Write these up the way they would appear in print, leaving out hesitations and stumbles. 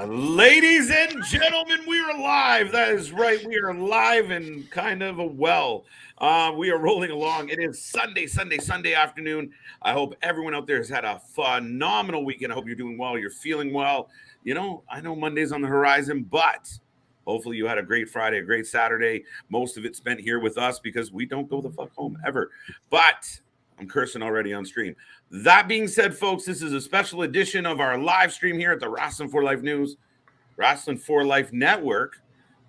Ladies and gentlemen, we are live. That is right. We are live and kind of a well. We are rolling along. It is Sunday afternoon. I hope everyone out there has had a phenomenal weekend. I hope you're doing well. You're feeling well. You know, I know Monday's on the horizon, but hopefully you had a great Friday, a great Saturday. Most of it spent here with us because we don't go the fuck home ever. But I'm cursing already on stream. That being said, folks, this is a special edition of our live stream here at the Wrasslin for Life News, Wrasslin for Life Network.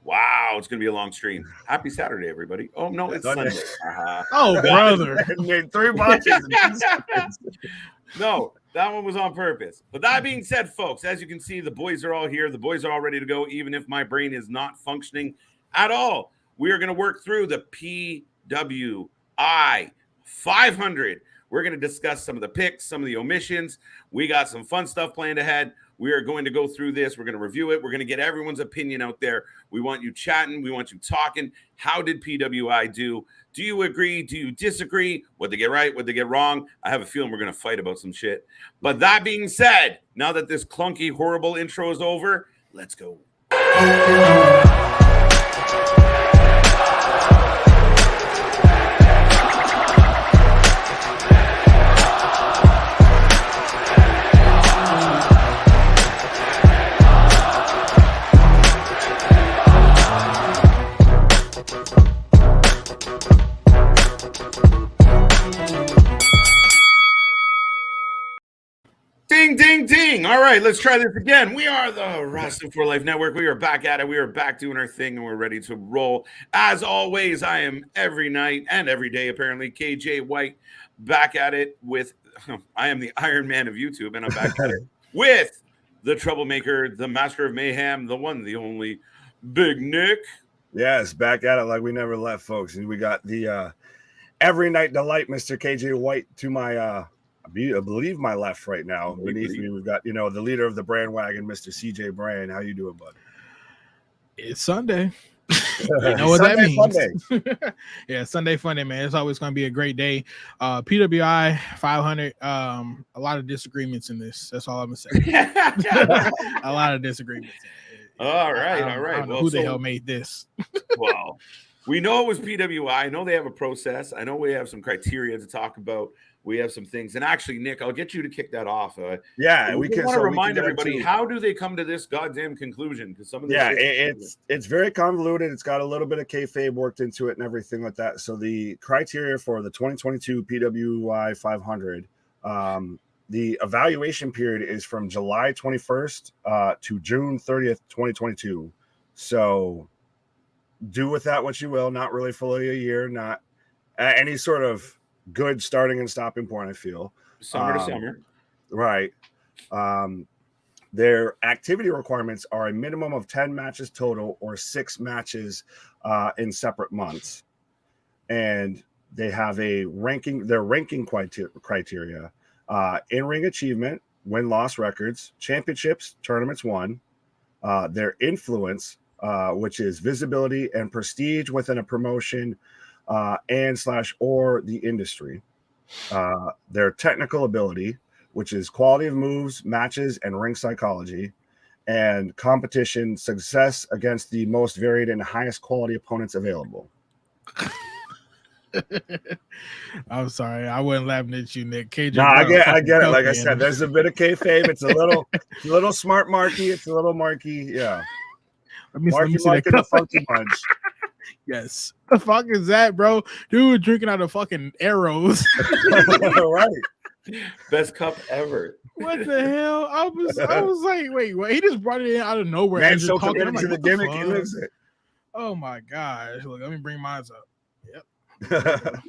Wow, it's going to be a long stream. Happy Saturday, everybody. Oh, no, it's Sunday. Oh, brother. 3 boxes. No, that one was on purpose. But that being said, folks, as you can see, the boys are all here. The boys are all ready to go, even if my brain is not functioning at all. We are going to work through the PWI 500. We're going to discuss some of the picks, some of the omissions. We got some fun stuff planned ahead. We are going to go through this. We're going to review it. We're going to get everyone's opinion out there. We want you chatting. We want you talking. How did PWI do? Do you agree? Do you disagree? What they get right? What they get wrong? I have a feeling we're going to fight about some shit. But that being said, now that this clunky, horrible intro is over, let's go. Ding, ding, ding. All right, let's try this again. We are the Wrestling for Life Network. We are back at it. We are back doing our thing, and we're ready to roll. As always, I am every night and every day, apparently, KJ White, back at it with, I am the Iron Man of YouTube, and I'm back at it with the troublemaker, the master of mayhem, the one, the only, Big Nick. Yes, back at it like we never left, folks. And we got the every night delight, Mr. KJ White, to my I believe my left right now. Beneath me, we've got, the leader of the brand wagon, Mr. CJ Brand. How you doing, bud? It's Sunday. You know what that means. Sunday. Yeah, Sunday Funday, man. It's always going to be a great day. PWI 500. A lot of disagreements in this. That's all I'm going to say. A lot of disagreements. All right. I don't know who the hell made this? Well, we know it was PWI. I know they have a process. I know we have some criteria to talk about. We have some things. And actually, Nick, I'll get you to kick that off. Yeah, we want to remind everybody, how do they come to this goddamn conclusion? Because some of it's very convoluted. It's got a little bit of kayfabe worked into it and everything like that. So the criteria for the 2022 PWI 500, the evaluation period is from July 21st to June 30th, 2022. So do with that what you will. Not really fully a year. Not any sort of good starting and stopping point, I feel. Summer to summer. Right. Their activity requirements are a minimum of 10 matches total or 6 matches in separate months. And they have their ranking criteria, in-ring achievement, win-loss records, championships, tournaments won, their influence, which is visibility and prestige within a promotion, and/or the industry, their technical ability, which is quality of moves, matches, and ring psychology, and competition success against the most varied and highest quality opponents available. I'm sorry, I wasn't laughing at you, Nick. KJ, no, I get it. Like I said, there's a bit of kayfabe. It's a little smart marky. It's a little marky. Yeah, let me see the funky bunch. Yes. The fuck is that, bro? Dude drinking out of fucking arrows. Right. Best cup ever. What the hell? I was like, wait, he just brought it in out of nowhere. Man, so committed to the gimmick, he lives it. Oh my gosh. Look, let me bring mine up. Yep.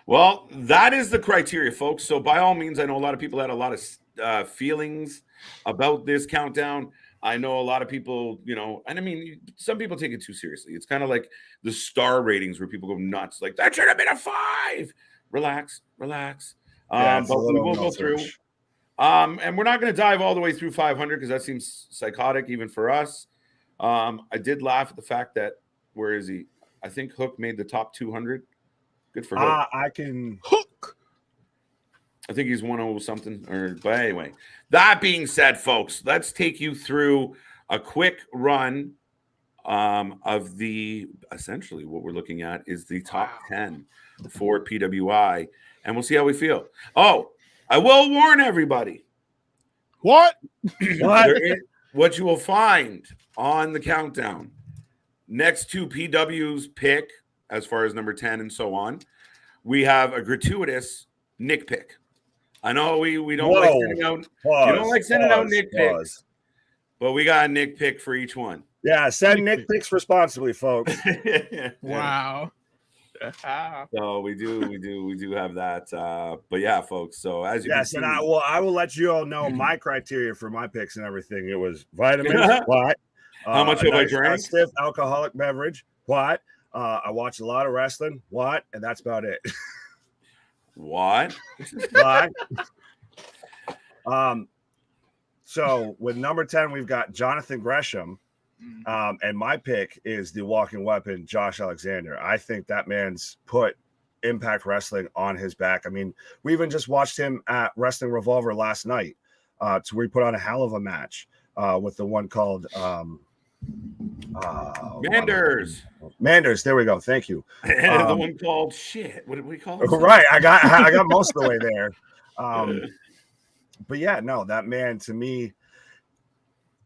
Well, that is the criteria, folks. So by all means, I know a lot of people had a lot of feelings about this countdown. I know a lot of people, and I mean, some people take it too seriously. It's kind of like the star ratings where people go nuts. Like, that should have been a 5. Relax. Yeah, but we will go through. And we're not going to dive all the way through 500 because that seems psychotic even for us. I did laugh at the fact that, where is he? I think Hook made the top 200. Good for Hook. Hook. I think he's 1-0 something. But anyway, that being said, folks, let's take you through a quick run of the essentially what we're looking at is the top 10 for PWI, and we'll see how we feel. Oh, I will warn everybody. What? What you will find on the countdown next to PW's pick, as far as number 10 and so on, we have a gratuitous Nick pick. I know we don't like sending out. You don't like sending out Nick picks, but we got a Nick pick for each one. Yeah, send Nick picks responsibly, folks. Wow. So we do have that. But yeah, folks. So as you can see, and I will let you all know my criteria for my picks and everything. It was vitamins, what? How much have I drank? Stiff alcoholic beverage, what? I watched a lot of wrestling, what? And that's about it. What? So with number 10, we've got Jonathan Gresham. And my pick is the walking weapon, Josh Alexander. I think that man's put Impact Wrestling on his back. I mean, we even just watched him at Wrestling Revolver last night. So we put on a hell of a match with the one called Manders. There we go. Thank you. The one called shit. What did we call it? Right. I got most of the way there. But yeah, no, that man to me,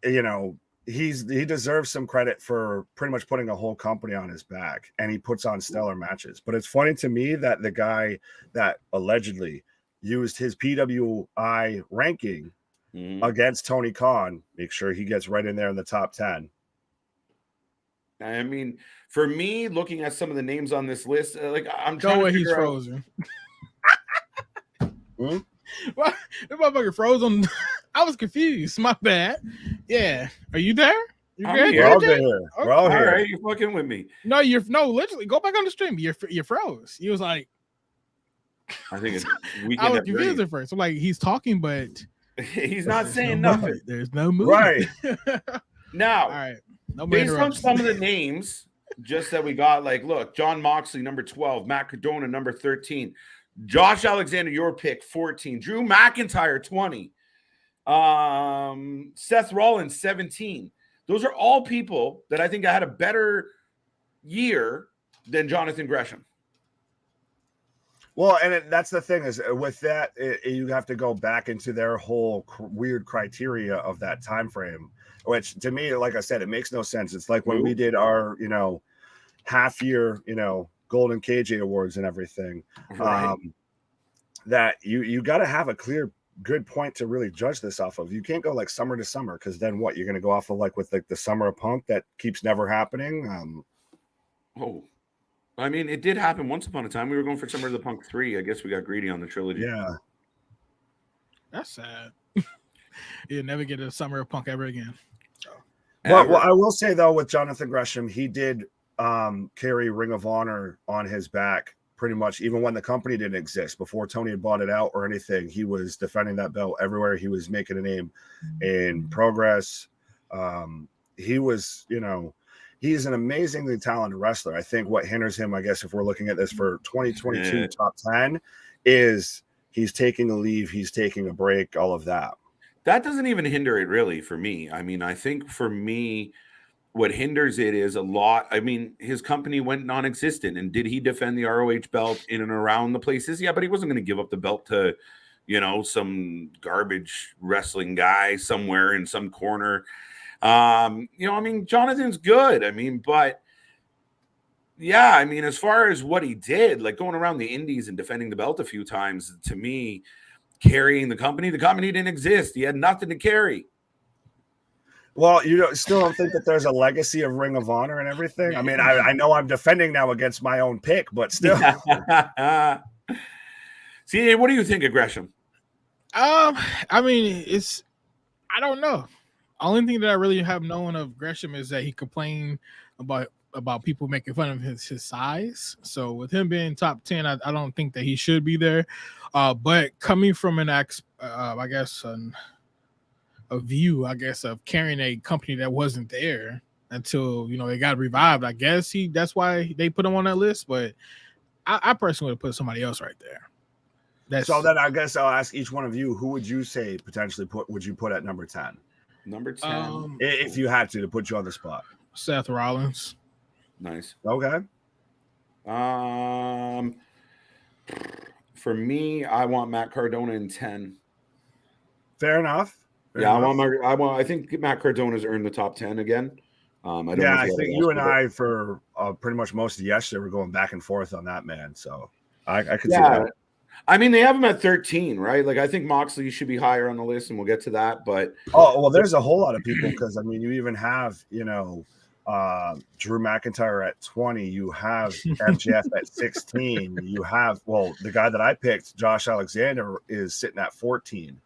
you know, he deserves some credit for pretty much putting a whole company on his back, and he puts on stellar matches. But it's funny to me that the guy that allegedly used his PWI ranking against Tony Khan, make sure he gets right in there in the top 10. I mean, for me, looking at some of the names on this list, like I'm trying Go to where he's figure out. frozen. What? That motherfucker frozen. I was confused. My bad. Yeah. Are you there? You I'm good? here. We're all Okay. good here. We're all All here. right, you're fucking with me. No, literally go back on the stream. You froze. You was like, I think it's I weekend. was at confused Bernie's. at first. I'm like, he's talking, but He's not there's saying no nothing. movement. There's no movement. Right. Now, All right. No more based on interruptions. some of the names, just that we got, like, look, John Moxley, number 12, Matt Cardona, number 13, Josh Alexander, your pick, 14, Drew McIntyre, 20, Seth Rollins, 17. Those are all people that I think had a better year than Jonathan Gresham. Well, and that's the thing is with that, you have to go back into their whole weird criteria of that time frame, which to me, like I said, it makes no sense. It's like when we did our, half year, Golden KJ Awards and everything. Right. That you got to have a clear, good point to really judge this off of. You can't go like summer to summer, because then what, you're going to go off of like with like the summer of Punk that keeps never happening. I mean, it did happen once upon a time. We were going for Summer of the Punk 3. I guess we got greedy on the trilogy. Yeah. That's sad. You'll never get a Summer of Punk ever again. So. Well, I will say though, with Jonathan Gresham, he did carry Ring of Honor on his back pretty much, even when the company didn't exist. Before Tony had bought it out or anything, he was defending that belt everywhere. He was making a name in Progress. He was, he's an amazingly talented wrestler. I think what hinders him, I guess, if we're looking at this for 2022 top 10, is he's taking a leave, he's taking a break, all of that. That doesn't even hinder it really for me. I mean, I think for me, what hinders it is a lot. I mean, his company went non-existent, and did he defend the ROH belt in and around the places? Yeah, but he wasn't going to give up the belt to, some garbage wrestling guy somewhere in some corner. I mean, Jonathan's good. I mean, but yeah, I mean, as far as what he did, like going around the indies and defending the belt a few times, to me, carrying the company didn't exist. He had nothing to carry. Well, you still don't think that there's a legacy of Ring of Honor and everything? I mean, I know I'm defending now against my own pick, but still. See, what do you think of Gresham? I mean, I don't know. Only thing that I really have known of Gresham is that he complained about people making fun of his size. So with him being top 10, I don't think that he should be there. But coming from a view, I guess, of carrying a company that wasn't there until it got revived, I guess that's why they put him on that list. But I personally would have put somebody else right there. So then I guess I'll ask each one of you, who would you say potentially would you put at number 10? Number 10. If you had to put you on the spot. Seth Rollins. Nice. Okay. For me, I want Matt Cardona in 10. Fair enough. I think Matt Cardona's earned the top 10 again. I think you and I for pretty much most of yesterday were going back and forth on that, man. So I could see that. I mean, they have him at 13, right? Like, I think Moxley should be higher on the list, and we'll get to that. But there's a whole lot of people because I mean, you even have Drew McIntyre at 20. You have MJF at 16. You have the guy that I picked, Josh Alexander, is sitting at 14.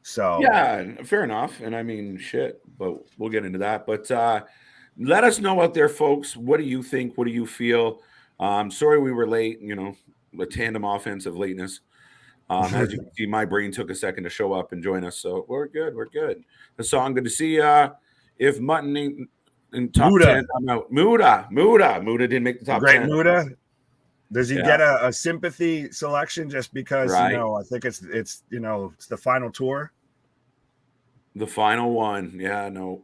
So yeah, fair enough. And I mean, shit, but we'll get into that. But let us know out there, folks. What do you think? What do you feel? Sorry we were late. The tandem offensive lateness. As you can see, my brain took a second to show up and join us. So we're good. We're good. Hassan, good to see you. If Mutton ain't in top 10, I'm out. Muda didn't make the top 10. Muda. Does he get a sympathy selection just because I think it's the final tour? The final one. Yeah, no.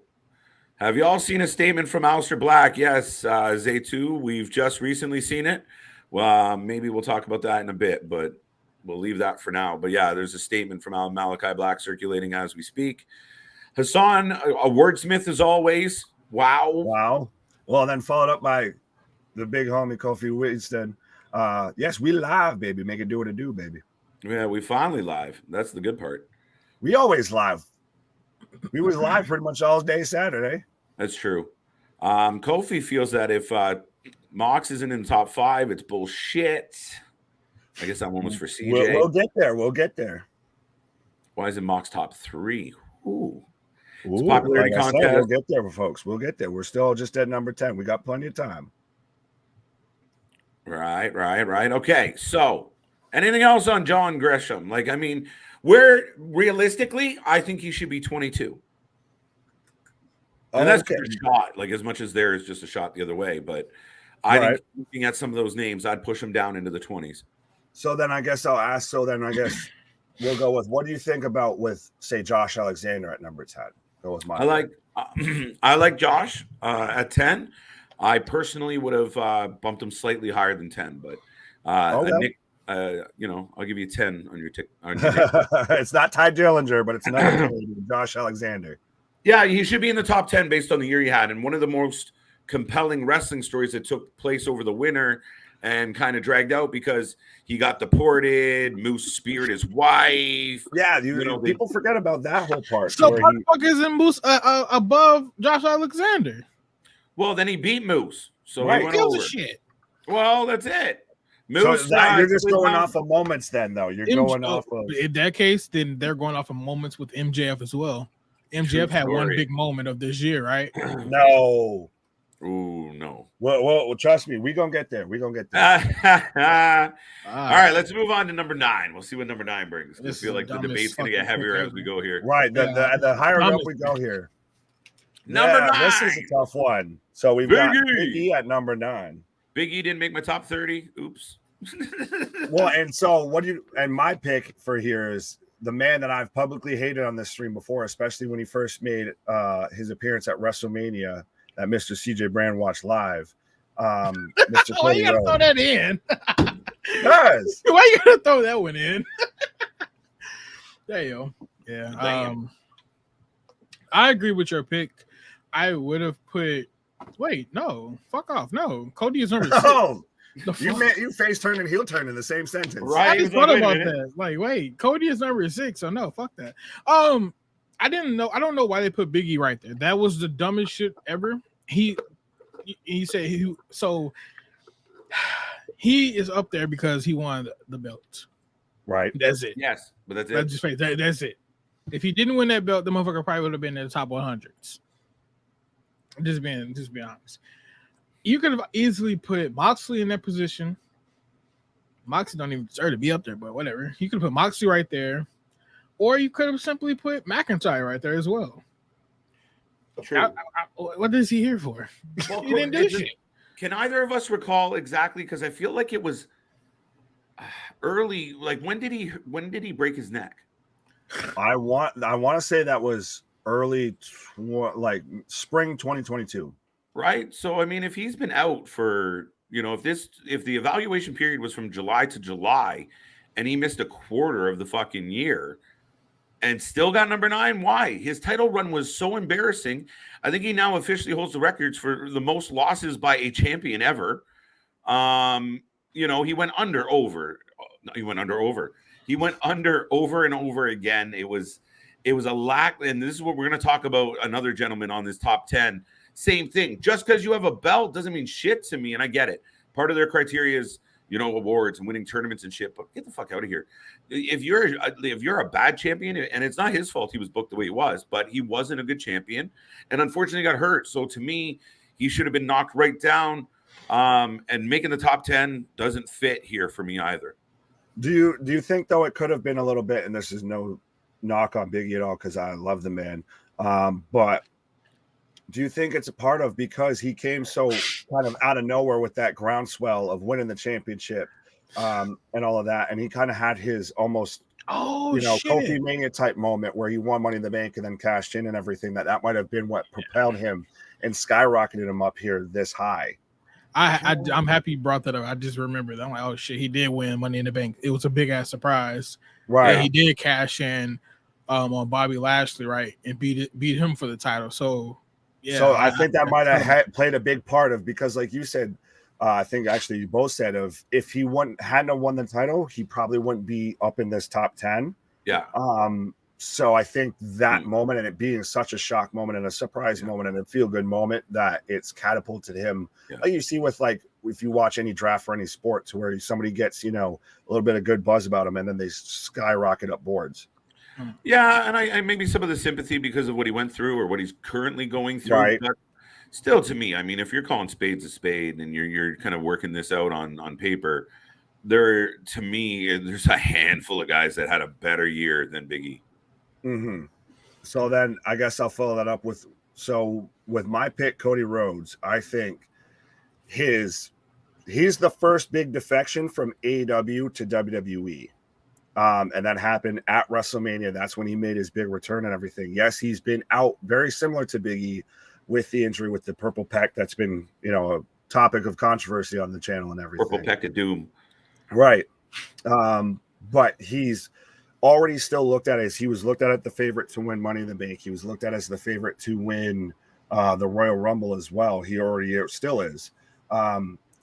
Have you all seen a statement from Aleister Black? Yes, Zaytu. We've just recently seen it. Well, maybe we'll talk about that in a bit, but we'll leave that for now. But yeah, there's a statement from Malachi Black circulating as we speak. Hassan, a wordsmith as always. Wow. Well, then followed up by the big homie Kofi Winston. Yes, we live, baby. Make it do what it do, baby. Yeah, we finally live. That's the good part. We always live. We was live pretty much all day Saturday. That's true. Kofi feels that if Mox isn't in the top 5, it's bullshit. I guess that one was for CJ. We'll get there. Why is it Mox top 3? Ooh. It's popularity contest. We'll get there, folks. We'll get there. We're still just at number 10. We got plenty of time. Right. Okay, so anything else on John Gresham? Like, I mean, where realistically, I think he should be 22. And that's a shot, like as much as there is just a shot the other way. But I think looking at some of those names, I'd push him down into the 20s. So then I guess I'll ask. So then I guess we'll go with what do you think about with say Josh Alexander at number 10? Go with my. I like Josh at 10. I personally would have bumped him slightly higher than 10, but Nick, I'll give you 10 on your tick. It's not Ty Dillinger, but it's another Josh Alexander. Yeah, he should be in the top 10 based on the year he had. And one of the most compelling wrestling stories that took place over the winter and kind of dragged out because he got deported. Moose speared his wife. Yeah, people forget about that whole part. So what the fuck isn't Moose above Josh Alexander? Well, then he beat Moose. So he went over. A shit. Well, that's it. Moose, so you're just going off of moments then, though. You're going off of... In that case, then they're going off of moments with MJF as well. MJF had one big moment of this year, right? No. Ooh, no. Well, trust me. We're going to get there. All right, let's move on to number 9. We'll see what number 9 brings. I feel like the debate's going to get heavier as we go here. Right. The higher up we go here. Number 9. This is a tough one. So we've got Big E at number 9. Big E didn't make my top 30. Oops. Well, and so my pick for here is the man that I've publicly hated on this stream before, especially when he first made his appearance at WrestleMania that Mr. CJ Brand watched live. Mr. Why you gotta throw that in? Guys, why you gotta throw that one in? There you go. Yeah. I agree with your pick. I would have put. Wait, no, fuck off. No, Cody is number 6. Oh, you face turn and heel turn in the same sentence. Right. I just thought about that. Like, wait, Cody is number 6, so no, fuck that. I didn't know. I don't know why they put Big E right there. That was the dumbest shit ever. He said he is up there because he won the belt. Right. That's it. Yes, but that's it. That's it. If he didn't win that belt, the motherfucker probably would have been in the top 100s. Just being honest. You could have easily put Moxley in that position. Moxley don't even deserve to be up there, but whatever. You could have put Moxley right there. Or you could have simply put McIntyre right there as well. True. What is he here for? Well, he didn't do shit. Can either of us recall exactly? Because I feel like it was early. Like when did he break his neck? I want to say that was early, like spring 2022. Right. So I mean, if he's been out for if the evaluation period was from July to July, and he missed a quarter of the fucking year, and still got number 9. Why? His title run was so embarrassing. I think he now officially holds the records for the most losses by a champion ever. He went under over. He went under over. He went under over and over again. It was a lack, and this is what we're going to talk about. Another gentleman on this top 10. Same thing. Just because you have a belt doesn't mean shit to me, and I get it. Part of their criteria is awards and winning tournaments and shit. But get the fuck out of here. If you're a bad champion, and it's not his fault he was booked the way he was, but he wasn't a good champion, and unfortunately got hurt. So to me, he should have been knocked right down. And making the top 10 doesn't fit here for me either. Do you think though it could have been a little bit? And this is no knock on Biggie at all because I love the man. But do you think it's a part of because he came so kind of out of nowhere with that groundswell of winning the championship and all of that, and he kind of had his almost Kofi Mania type moment where he won Money in the Bank and then cashed in and everything. That might have been what propelled him and skyrocketed him up here this high. I'm happy you brought that up. I just remember that. I'm like, oh shit, he did win Money in the Bank. It was a big ass surprise. Right. Yeah, he did cash in on Bobby Lashley, right, and beat him for the title. So yeah. So I think that might have played a big part of, because like you said, I think actually you both said, of if he hadn't won the title, he probably wouldn't be up in this top 10. Yeah. So I think that moment, and it being such a shock moment and a surprise moment and a feel good moment, that it's catapulted him. Yeah. Like you see with, like, if you watch any draft for any sport, to where somebody gets, a little bit of good buzz about him and then they skyrocket up boards. Yeah. And I maybe some of the sympathy because of what he went through or what he's currently going through. Right. But still, to me, I mean, if you're calling spades a spade and you're kind of working this out on paper, to me, there's a handful of guys that had a better year than Biggie. Mm-hmm. So then I guess I'll follow that up with my pick, Cody Rhodes. I think he's the first big defection from AEW to WWE. And that happened at WrestleMania. That's when he made his big return and everything. Yes, he's been out very similar to Big E with the injury with the purple pec. That's been, a topic of controversy on the channel and everything. Purple pec of doom. Right. But he's already still looked at as he was looked at the favorite to win Money in the Bank. He was looked at as the favorite to win the Royal Rumble as well. He already still is.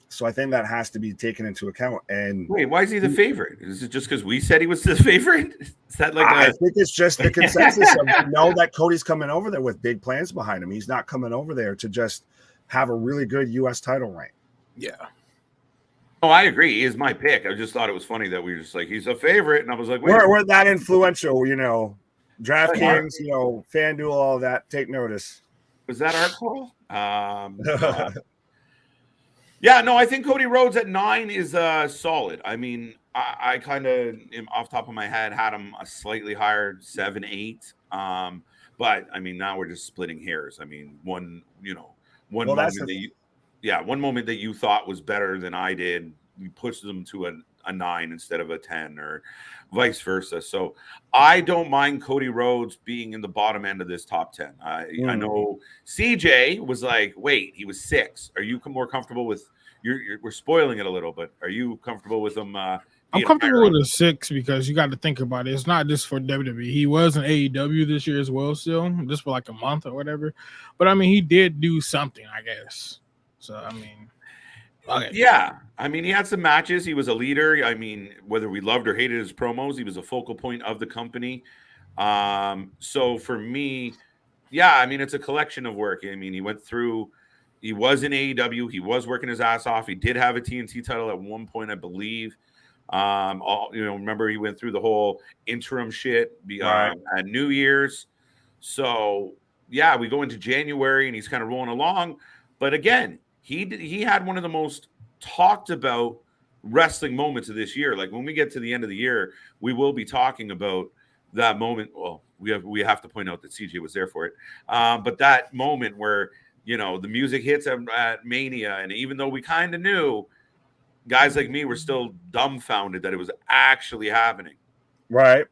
So I think that has to be taken into account. And wait, why is he the favorite? Is it just because we said he was the favorite? Is that like I think it's just the consensus of that Cody's coming over there with big plans behind him. He's not coming over there to just have a really good U.S. title reign. Yeah. Oh, I agree. He is my pick. I just thought it was funny that we were just like, he's a favorite. And I was like, wait. We're that influential, DraftKings, FanDuel, all that. Take notice. Was that our call? Yeah, no, I think Cody Rhodes at 9 is solid. I mean, I kind of, off the top of my head, had him a slightly higher 7, 8. But I mean, now we're just splitting hairs. I mean, one moment that you thought was better than I did, you pushed them to a 9 instead of a 10, or vice versa. So I don't mind Cody Rhodes being in the bottom end of this top 10. I know CJ was like, wait, he was 6. Are you more comfortable with? We're spoiling it a little, but are you comfortable with him? I'm comfortable with a 6 because you got to think about it. It's not just for WWE. He was in AEW this year as well, still just for like a month or whatever. But I mean, he did do something, I guess. So I mean, okay. Yeah, I mean, he had some matches. He was a leader. I mean, whether we loved or hated his promos, he was a focal point of the company. So for me, yeah, I mean, it's a collection of work. I mean, he was in AEW. He was working his ass off. He did have a TNT title at one point, I believe. Remember he went through the whole interim shit at New Year's. So yeah, we go into January and he's kind of rolling along. But again, he had one of the most talked about wrestling moments of this year. Like when we get to the end of the year, we will be talking about that moment. Well, we have to point out that CJ was there for it. But that moment where, the music hits at Mania, and even though we kind of knew guys like me were still dumbfounded that it was actually happening. Right.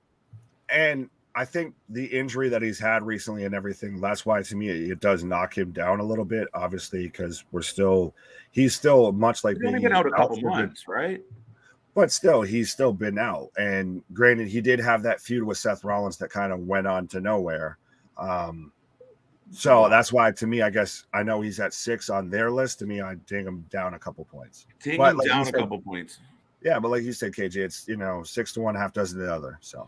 And I think the injury that he's had recently and everything, that's why to me it does knock him down a little bit, obviously, because he's still much like He's only Big been E, out a couple for good. months, right? But still, he's still been out. And granted, he did have that feud with Seth Rollins that kind of went on to nowhere. So that's why, to me, I guess I know he's at 6 on their list. To me, I ding him down a couple points. Ding him down a couple points. Yeah, but like you said, KJ, it's 6 to 1, half dozen to the other. So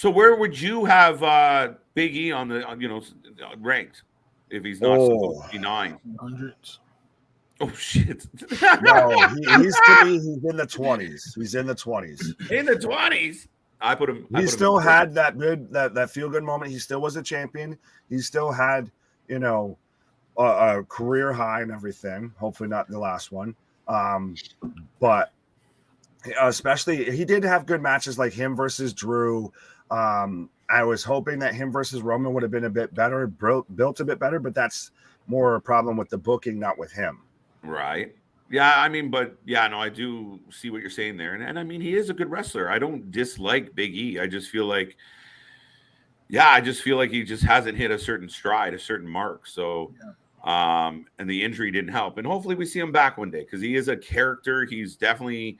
where would you have Big E on the ranked if he's not supposed to be 9? Hundreds. Oh shit! No, he's in the 20s. He's in the 20s. In the 20s. I put him. He still had that good that feel good moment. He still was a champion. He still had a career high and everything. Hopefully not the last one. But especially he did have good matches like him versus Drew. I was hoping that him versus Roman would have been a bit better, built a bit better, but that's more a problem with the booking, not with him. Right. Yeah, I mean, but yeah, no, I do see what you're saying there. And I mean, he is a good wrestler. I don't dislike Big E. I just feel like, he just hasn't hit a certain stride, a certain mark. So, and the injury didn't help. And hopefully we see him back one day because he is a character. He's definitely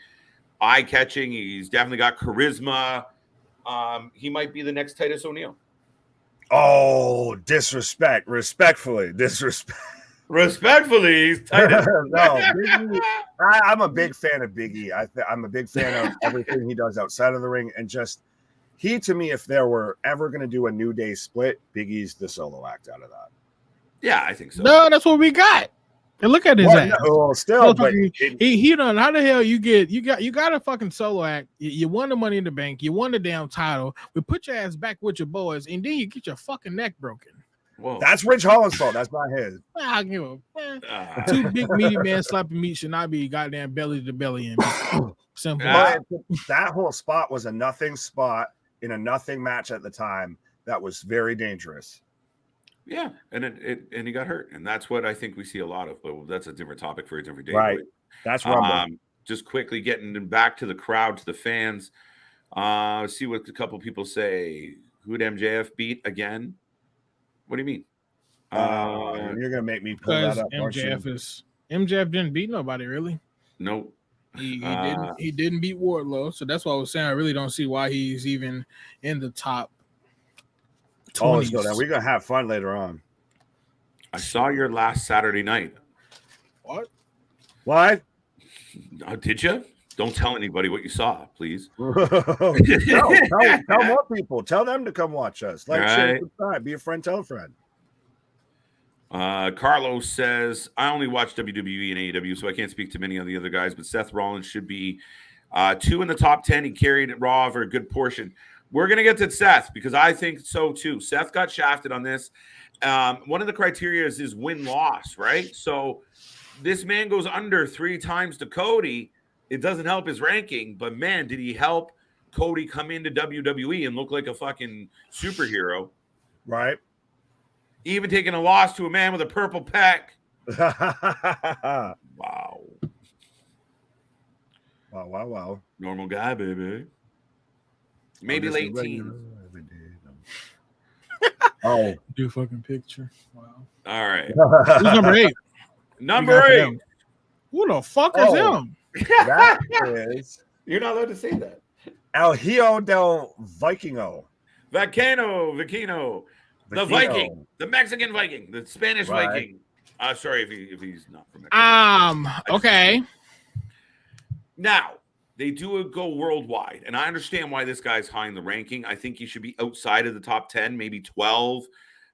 eye-catching. He's definitely got charisma. He might be the next Titus O'Neil. Oh, respectfully. Respectfully, he's Titus. No, Big E, I'm a big fan of Big E. I'm a big fan of everything he does outside of the ring, and just he, to me, if there were ever going to do a New Day split, Big E's the solo act out of that. Yeah, I think so. No, that's what we got. And look at his ass. Well, still, but he done. How the hell you got a fucking solo act? You won the Money in the Bank. You won the damn title. We put your ass back with your boys, and then you get your fucking neck broken. Whoa. That's Rich Holland's fault. That's not his. I give a two big meaty men slapping meat should not be goddamn belly to belly in. Simple. That whole spot was a nothing spot in a nothing match at the time. That was very dangerous. Yeah, and he got hurt, and that's what I think we see a lot of. But that's a different topic for a different day. Right. That's Rumble. Just quickly getting back to the crowd, to the fans. See what a couple people say. Who'd MJF beat again? What do you mean? You're gonna make me pull that up. MJF didn't beat nobody really. Nope. He didn't beat Wardlow, so that's why I was saying I really don't see why he's even in the top 20s. Oh, so we're gonna have fun later on. I saw your last Saturday night. What? Did you? Don't tell anybody what you saw, please. Tell more people. Tell them to come watch us. Share, subscribe. Be a friend. Tell a friend. Carlos says, I only watch WWE and AEW, so I can't speak to many of the other guys, but Seth Rollins should be 2 in the top 10. He carried Raw for a good portion. We're going to get to Seth because I think so too. Seth got shafted on this. One of the criteria is his win-loss, right? So this man goes under 3 times to Cody. It doesn't help his ranking, but man, did he help Cody come into WWE and look like a fucking superhero. Right. Even taking a loss to a man with a purple pack. Wow. Wow. Normal guy, baby. Maybe late teens. Oh. Do fucking picture. Wow. All right. Who's number 8? Number 8. Who the fuck is him? That is. You're not allowed to say that. El Hijo del Vikingo. Vicino. The Viking. The Mexican Viking. The Spanish Viking. Sorry if he's not from Mexico. Okay. Now, they do go worldwide, and I understand why this guy's high in the ranking. I think he should be outside of the top 10, maybe 12,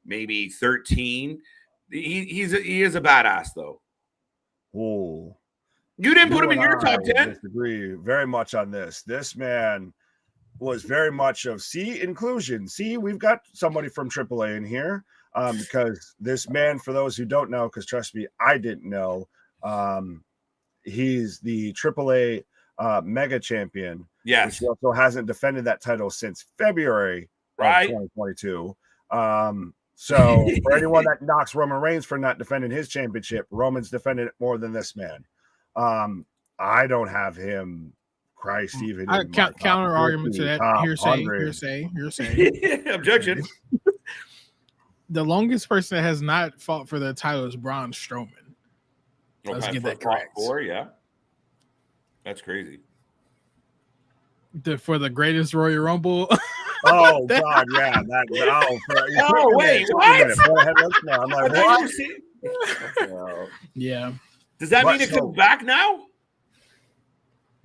maybe 13. He is a badass, though. Oh. You didn't put him in your top 10? Disagree very much on this. This man was very much of inclusion. We've got somebody from AAA in here because this man, for those who don't know, because trust me, I didn't know, he's the AAA mega champion. Yes. He also hasn't defended that title since February of 2022. So for anyone that knocks Roman Reigns for not defending his championship, Roman's defended it more than this man. I don't have him. Christ, even I in my top counter argument to 50, that. top Hearsay. 100. Objection. The longest person that has not fought for the title is Braun Strowman. Let's get that correct. 4, yeah. That's crazy. For the greatest Royal Rumble. Oh God, yeah. Wait, what? I'm like, what? Yeah. Does that mean it comes back now?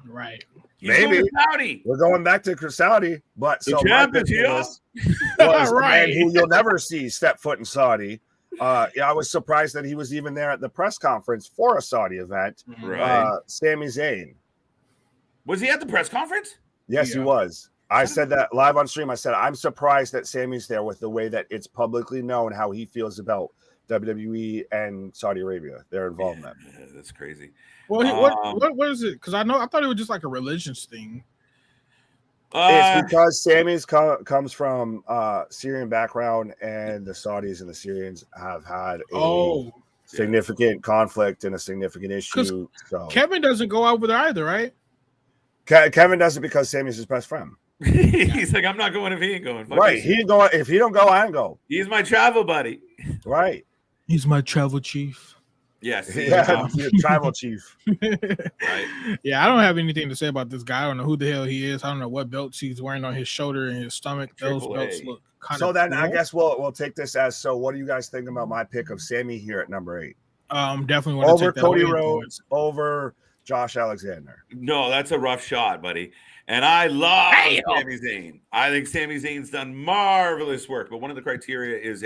Right. Maybe Saudi. We're going back to Saudi, but the champ is here. Was right. Man who you'll never see step foot in Saudi. I was surprised that he was even there at the press conference for a Saudi event. Right. Sami Zayn. Was he at the press conference? Yes, he was. I said that live on stream. I said, I'm surprised that Sami's there with the way that it's publicly known how he feels about WWE and Saudi Arabia, their involvement. Yeah, that's crazy. Well, what is it? Because I thought it was just like a religious thing. It's because Sami's comes from Syrian background, and the Saudis and the Syrians have had a significant conflict and a significant issue. So Kevin doesn't go out with her either, right? Kevin does it because Sami's his best friend. He's like, I'm not going if he ain't going. Right. He ain't going. If he don't go, I ain't go. He's my travel buddy. Right. He's my travel chief. Yes. Yeah. Travel chief. Right. Yeah. I don't have anything to say about this guy. I don't know who the hell he is. I don't know what belts he's wearing on his shoulder and his stomach. Those belts look kind of. So then I guess we'll take this as. So what do you guys think about my pick of Sami here at number 8? Definitely want to over take that Cody away Rhodes, over Josh Alexander. No, that's a rough shot, buddy. And I love Sami Zayn. I think Sami Zayn's done marvelous work, but one of the criteria is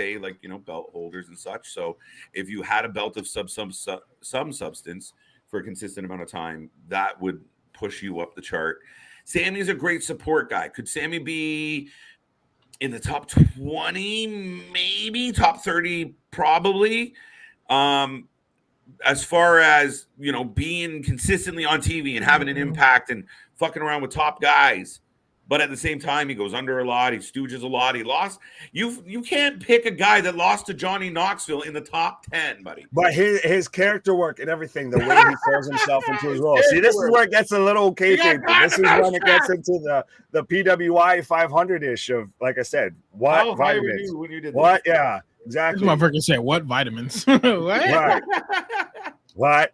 belt holders and such. So if you had a belt of some substance for a consistent amount of time, that would push you up the chart. Sami's a great support guy. Could Sami be in the top 20, maybe top 30, probably? As far as, being consistently on TV and having an impact and fucking around with top guys. But at the same time, he goes under a lot. He stooges a lot. He lost. You can't pick a guy that lost to Johnny Knoxville in the top 10, buddy. But his character work and everything, the way he throws himself into his role. See, this is where it gets a little kayfabe. This is when it gets into the PWI 500-ish of, like I said, what vitamins? When you did what? This? Yeah, exactly. This motherfucker said, what vitamins? What? Right. What?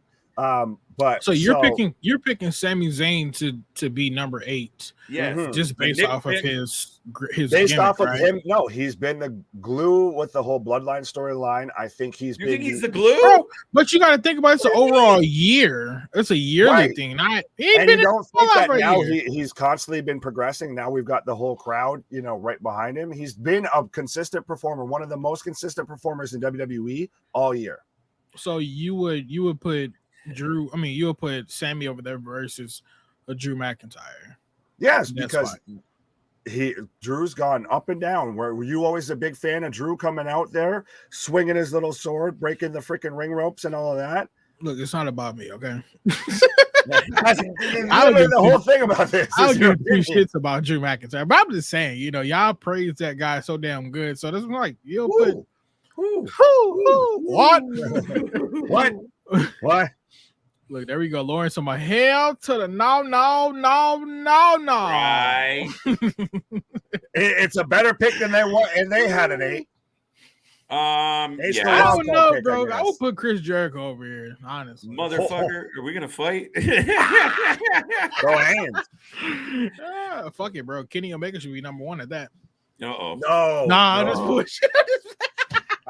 But so you're picking Sami Zayn to be number 8. Yes. Just based off of his based gimmick, off of right? him. No, he's been the glue with the whole bloodline storyline. I think he's think he's the glue? Bro, but you got to think about it's an overall year. It's a yearly thing. He don't think that now he's constantly been progressing. Now we've got the whole crowd, right behind him. He's been a consistent performer, one of the most consistent performers in WWE all year. So you would put Drew. I mean, you would put Sami over there versus a Drew McIntyre. Yes, because Drew's gone up and down. Were you always a big fan of Drew coming out there, swinging his little sword, breaking the freaking ring ropes and all of that? Look, it's not about me, okay? That's the whole thing about this. I don't give 2 shits about Drew McIntyre, but I'm just saying, y'all praise that guy so damn good. So this is like you'll put what? What? Look, there we go. Lawrence on my hell to the no. Right. It's a better pick than they had an 8. I don't know, bro. I would put Chris Jericho over here, honestly. Motherfucker, are we gonna fight? Go hands. Fuck it, bro. Kenny Omega should be number 1 at that. No. I'm just pushing.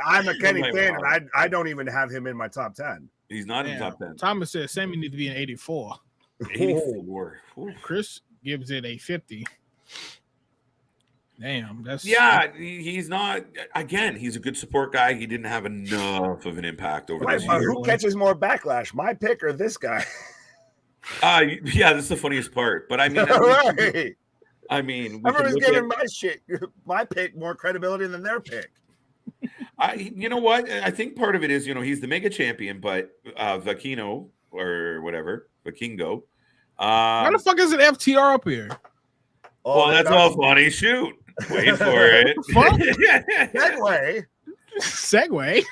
I'm a Kenny fan, and I don't even have him in my top 10. He's not in top 10. Thomas says Sami needs to be an 84. 84. Chris gives it a 50. Damn, he's not. Again, he's a good support guy. He didn't have enough of an impact over this year. year. Who catches more backlash, my pick or this guy? That's the funniest part. But I mean, right. Everyone's giving my pick more credibility than their pick. You know what? I think part of it is, he's the mega champion, but Vikingo or whatever, Vikingo. Why the fuck is an FTR up here? Well, that's all funny. Shoot. Wait for it. Segway.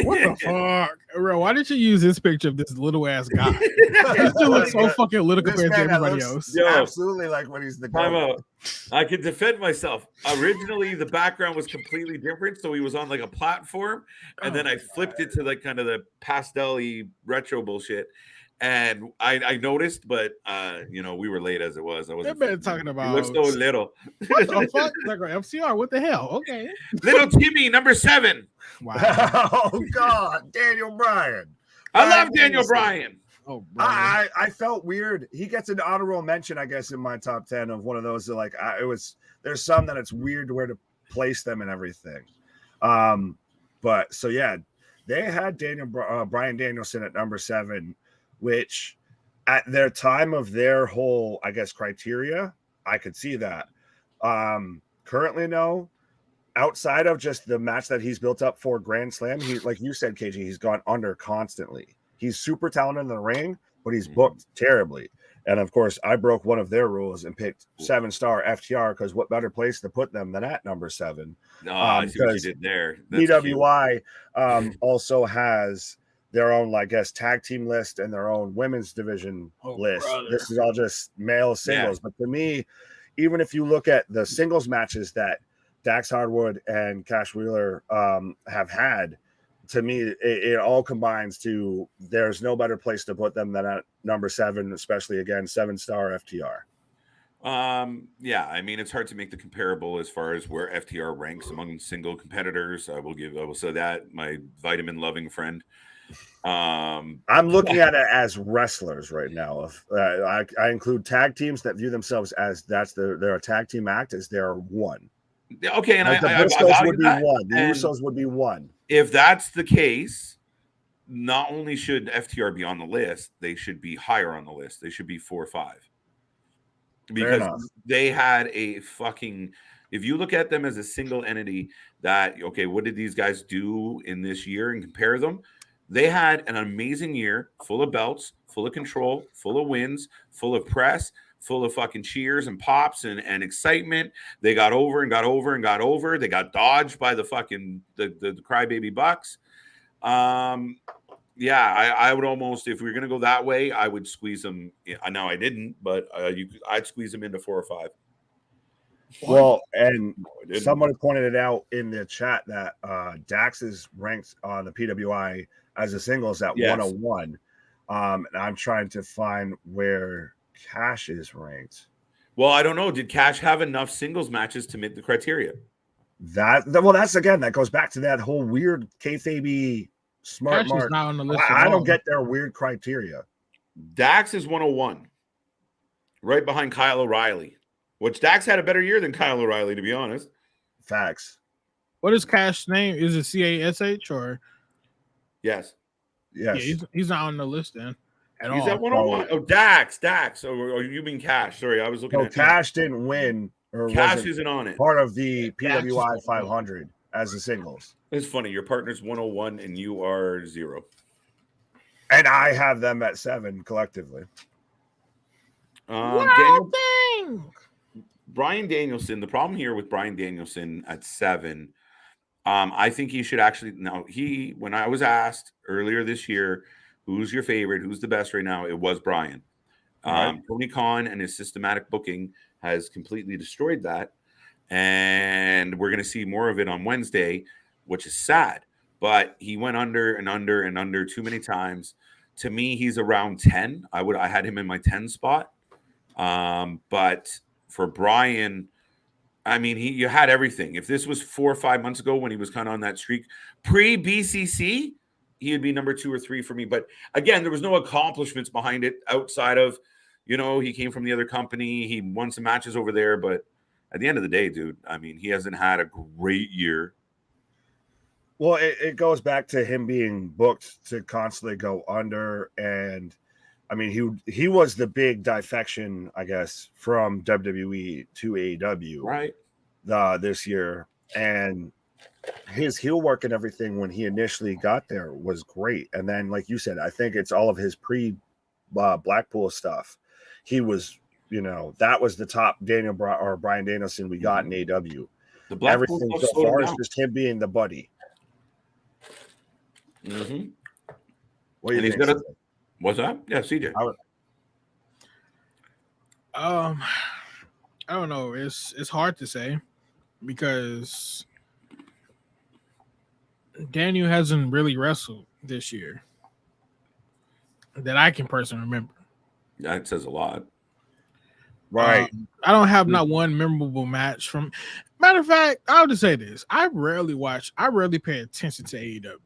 What the fuck? Bro, why did you use this picture of this little ass guy? This dude looks so fucking little This compared to man that everybody looks else. Yo. absolutely like when he's the Time goat. out. I can defend myself. Originally, the background was completely different, so he was on like a platform, and then I flipped it to like kind of the pastel-y retro bullshit. And I noticed, but you know, we were late as it was. I wasn't. They've been talking about You look so little. what the fuck? Like FCR? What the hell? Okay. Little Timmy, number 7. Wow. Oh God, Daniel Bryan. I love Daniel Bryan. Oh, bro. I felt weird. He gets an honorable mention, I guess, in my top 10 of one of those that like there's some that it's weird where to place them and everything. But so yeah, they had Bryan Danielson at number 7, which at their time of their whole, I guess, criteria, I could see that. Currently, no. Outside of just the match that he's built up for Grand Slam, he, like you said, KG, he's gone under constantly. He's super talented in the ring, but he's booked terribly. And of course, I broke one of their rules and picked 7-star FTR because what better place to put them than at number 7? I see what you did there. That's PWI also has their own, I guess, tag team list and their own women's division list. Brother. This is all just male singles. Yeah. But to me, even if you look at the singles matches that Dax Hardwood and Cash Wheeler have had, to me, it all combines to there's no better place to put them than at number 7, especially again 7-star FTR. Yeah, I mean, it's hard to make the comparable as far as where FTR ranks among single competitors. I will say that my vitamin loving friend. I'm looking at it as wrestlers right now. I include tag teams that view themselves as they're a tag team act as they're one. Okay, and like the Briscoes would be one. The Usos would be one. If that's the case, not only should FTR be on the list, they should be higher on the list. They should be 4 or 5. Because they had a fucking, if you look at them as a single entity, that, okay, what did these guys do in this year and compare them? They had an amazing year, full of belts, full of control, full of wins, full of press, full of fucking cheers and pops and excitement. They got over and got over and got over. They got dodged by the fucking the crybaby Bucks. Yeah, I would almost, if we are gonna go that way, I would squeeze them. I know I didn't, but I'd squeeze them into 4 or 5. Well, and someone pointed it out in the chat that Dax is ranked on the PWI as a singles at 101. And I'm trying to find where Cash is ranked. Well, I don't know. Did Cash have enough singles matches to meet the criteria? That's again, that goes back to that whole weird kayfabe smart Cash mark. is not on the list. I don't get their weird criteria. Dax is 101, right behind Kyle O'Reilly, which Dax had a better year than Kyle O'Reilly, to be honest. Facts. What is Cash's name? Is it CASH or? Yes. Yes. Yeah, he's not on the list then. He's at 101. Oh, Dax. Or you mean Cash? Sorry, I was looking at Cash didn't win. Or Cash isn't on it. Part of the PWI 500 as the singles. It's funny. Your partner's 101 and you are 0. And I have them at 7 collectively. Bryan Danielson. The problem here with Bryan Danielson at 7, I think he should actually. Now, when I was asked earlier this year, who's your favorite, who's the best right now, it was Bryan. Right. Tony Khan and his systematic booking has completely destroyed that, and we're going to see more of it on Wednesday, which is sad. But he went under and under and under too many times. To me, he's around 10. I had him in my 10 spot. But for Bryan, I mean, you had everything. If this was 4 or 5 months ago when he was kind of on that streak, pre-BCC, he would be number 2 or 3 for me. But again, there was no accomplishments behind it outside of, he came from the other company. He won some matches over there. But at the end of the day, dude, I mean, he hasn't had a great year. Well, it goes back to him being booked to constantly go under. And, I mean, he was the big defection, I guess, from WWE to AEW right this year. And his heel work and everything when he initially got there was great. And then, like you said, I think it's all of his Blackpool stuff. He was, that was the top Bryan Danielson we got in AEW. The Blackpool everything so far is just him being the buddy. Mm-hmm. What do you And he's think? gonna. What's that? Yeah, CJ. I don't know. It's hard to say because Daniel hasn't really wrestled this year that I can personally remember. That says a lot. Right. I don't have not one memorable match from. Matter of fact, I'll just say this: I rarely pay attention to AEW.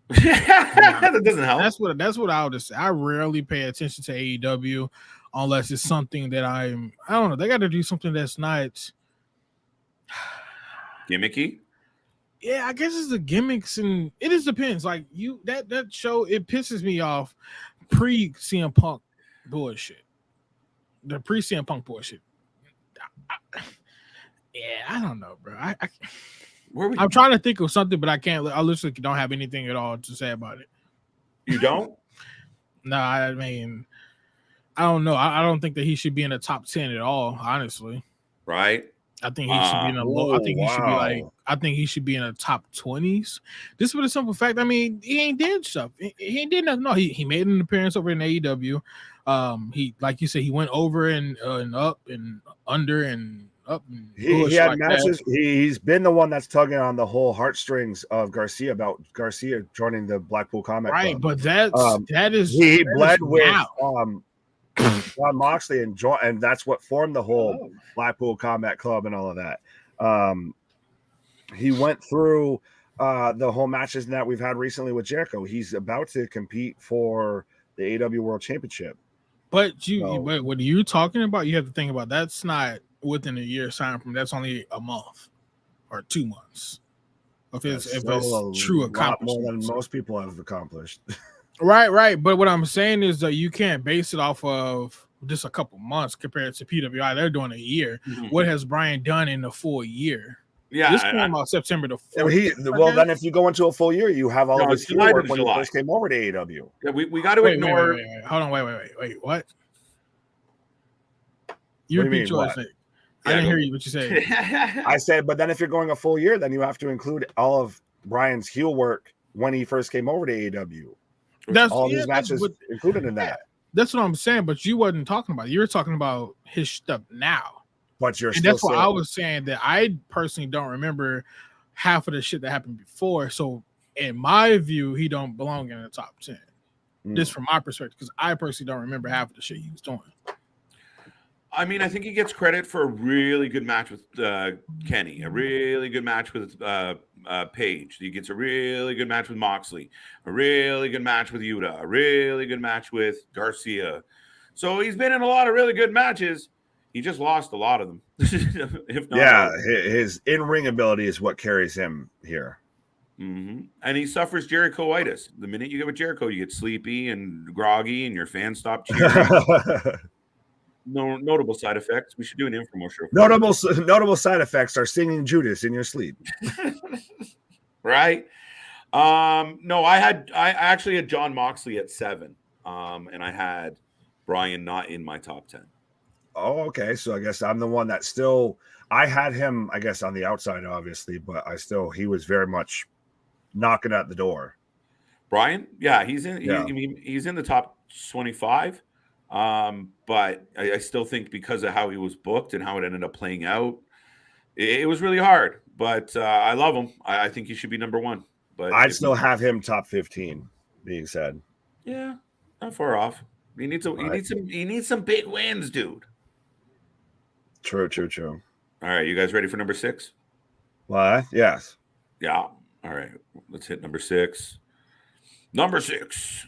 That doesn't help. That's what I'll just say. I rarely pay attention to AEW unless it's something that I don't know. They got to do something that's not Gimmicky. Yeah, I guess it's the gimmicks, and it just depends. Like that show, it pisses me off. Pre CM Punk bullshit. The pre CM Punk bullshit. I don't know, bro. I'm trying to think of something, but I can't. I literally don't have anything at all to say about it. You don't? No, I mean, I don't know. I don't think that he should be in the top 10 at all, honestly. Right. I think he should be in a low. I think he should be like. I think he should be in the top 20s. Just for the simple fact, I mean, he ain't did stuff. He ain't did nothing. No, he made an appearance over in AEW. He, like you said, he went over and up and under and up. And he had like matches. that. He's been the one that's tugging on the whole heartstrings of Garcia about Garcia joining the Blackpool Combat Club. Right, but that is he bled with John Moxley and that's what formed the whole Blackpool Combat Club and all of that. He went through the whole matches that we've had recently with Jericho. He's about to compete for the AEW World Championship. But but what are you talking about? You have to think about that's not within a year time from. That's only a month or 2 months. If it's true accomplishment, more than most people have accomplished. Right. But what I'm saying is that you can't base it off of just a couple months compared to PWI. They're doing a year. Mm-hmm. What has Brian done in a full year? Yeah, this came out September the 4th. Then if you go into a full year, you have all of his work when he first came over to AEW. Yeah, we got to ignore. Wait. Hold on, wait. What? You repeat yours. I didn't hear you. What you said? I said, but then if you're going a full year, then you have to include all of Brian's heel work when he first came over to AEW. That's all these matches included in that. That's what I'm saying. But you wasn't talking about it. You were talking about his stuff now. But that's what I was saying, that I personally don't remember half of the shit that happened before. So in my view, he don't belong in the top 10. Just from my perspective, because I personally don't remember half of the shit he was doing. I mean, I think he gets credit for a really good match with Kenny, a really good match with Paige. He gets a really good match with Moxley, a really good match with Yuta, a really good match with Garcia. So he's been in a lot of really good matches. He just lost a lot of them. If not his in-ring ability is what carries him here. Mm-hmm. And he suffers Jericho-itis. The minute you get with Jericho, you get sleepy and groggy, and your fans stop cheering. No notable side effects. We should do an infomercial. Notable side effects are singing Judas in your sleep. Right? No, I actually had John Moxley at 7. And I had Brian not in my top 10. Oh, okay. So I guess I'm the one that I had him, I guess, on the outside, obviously, but he was very much knocking at the door. Brian? Yeah, he's in. Yeah. He's in the top 25. But I still think because of how he was booked and how it ended up playing out, it was really hard. But I love him. I think he should be number 1. But I'd still have him top 15. Being said, yeah, not far off. He needs some big wins, dude. True. All right, you guys ready for number 6? What? Yes. Yeah. All right, let's hit number 6. Number 6,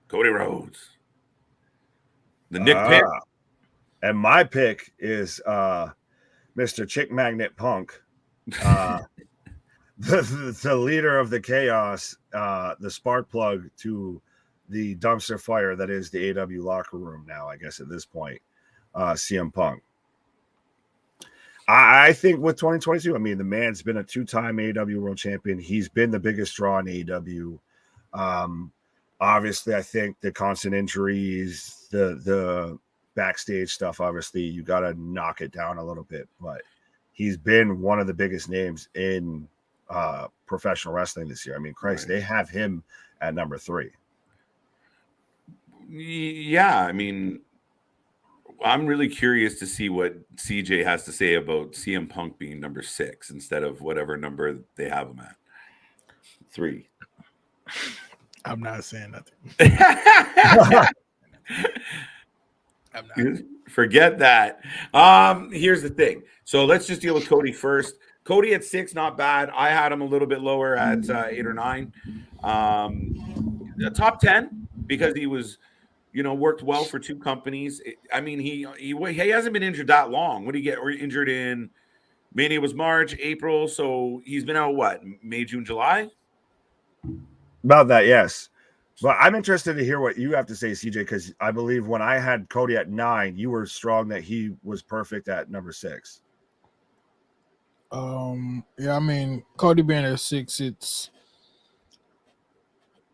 Cody Rhodes. The Nick pick. And my pick is Mr. Chick Magnet Punk, the leader of the chaos, the spark plug to the dumpster fire that is the AW locker room now, I guess, at this point, CM Punk. I think with 2022, I mean, the man's been a 2-time AEW world champion. He's been the biggest draw in AEW. Obviously, I think the constant injuries, the backstage stuff, obviously, you got to knock it down a little bit. But he's been one of the biggest names in professional wrestling this year. I mean, Christ, They have him at number 3. Yeah, I mean, I'm really curious to see what CJ has to say about CM Punk being number 6 instead of whatever number they have him at. 3. I'm not saying nothing. I'm not. Forget that. Here's the thing. So let's just deal with Cody first. Cody at 6, not bad. I had him a little bit lower at 8 or 9. Top 10 because he was, worked well for 2 companies. I mean, he hasn't been injured that long. What did he get injured in? Mania was March, April. So he's been out what? May, June, July? About that, yes. But I'm interested to hear what you have to say, CJ, because I believe when I had Cody at 9, you were strong that he was perfect at number 6. Yeah, I mean, Cody being at 6,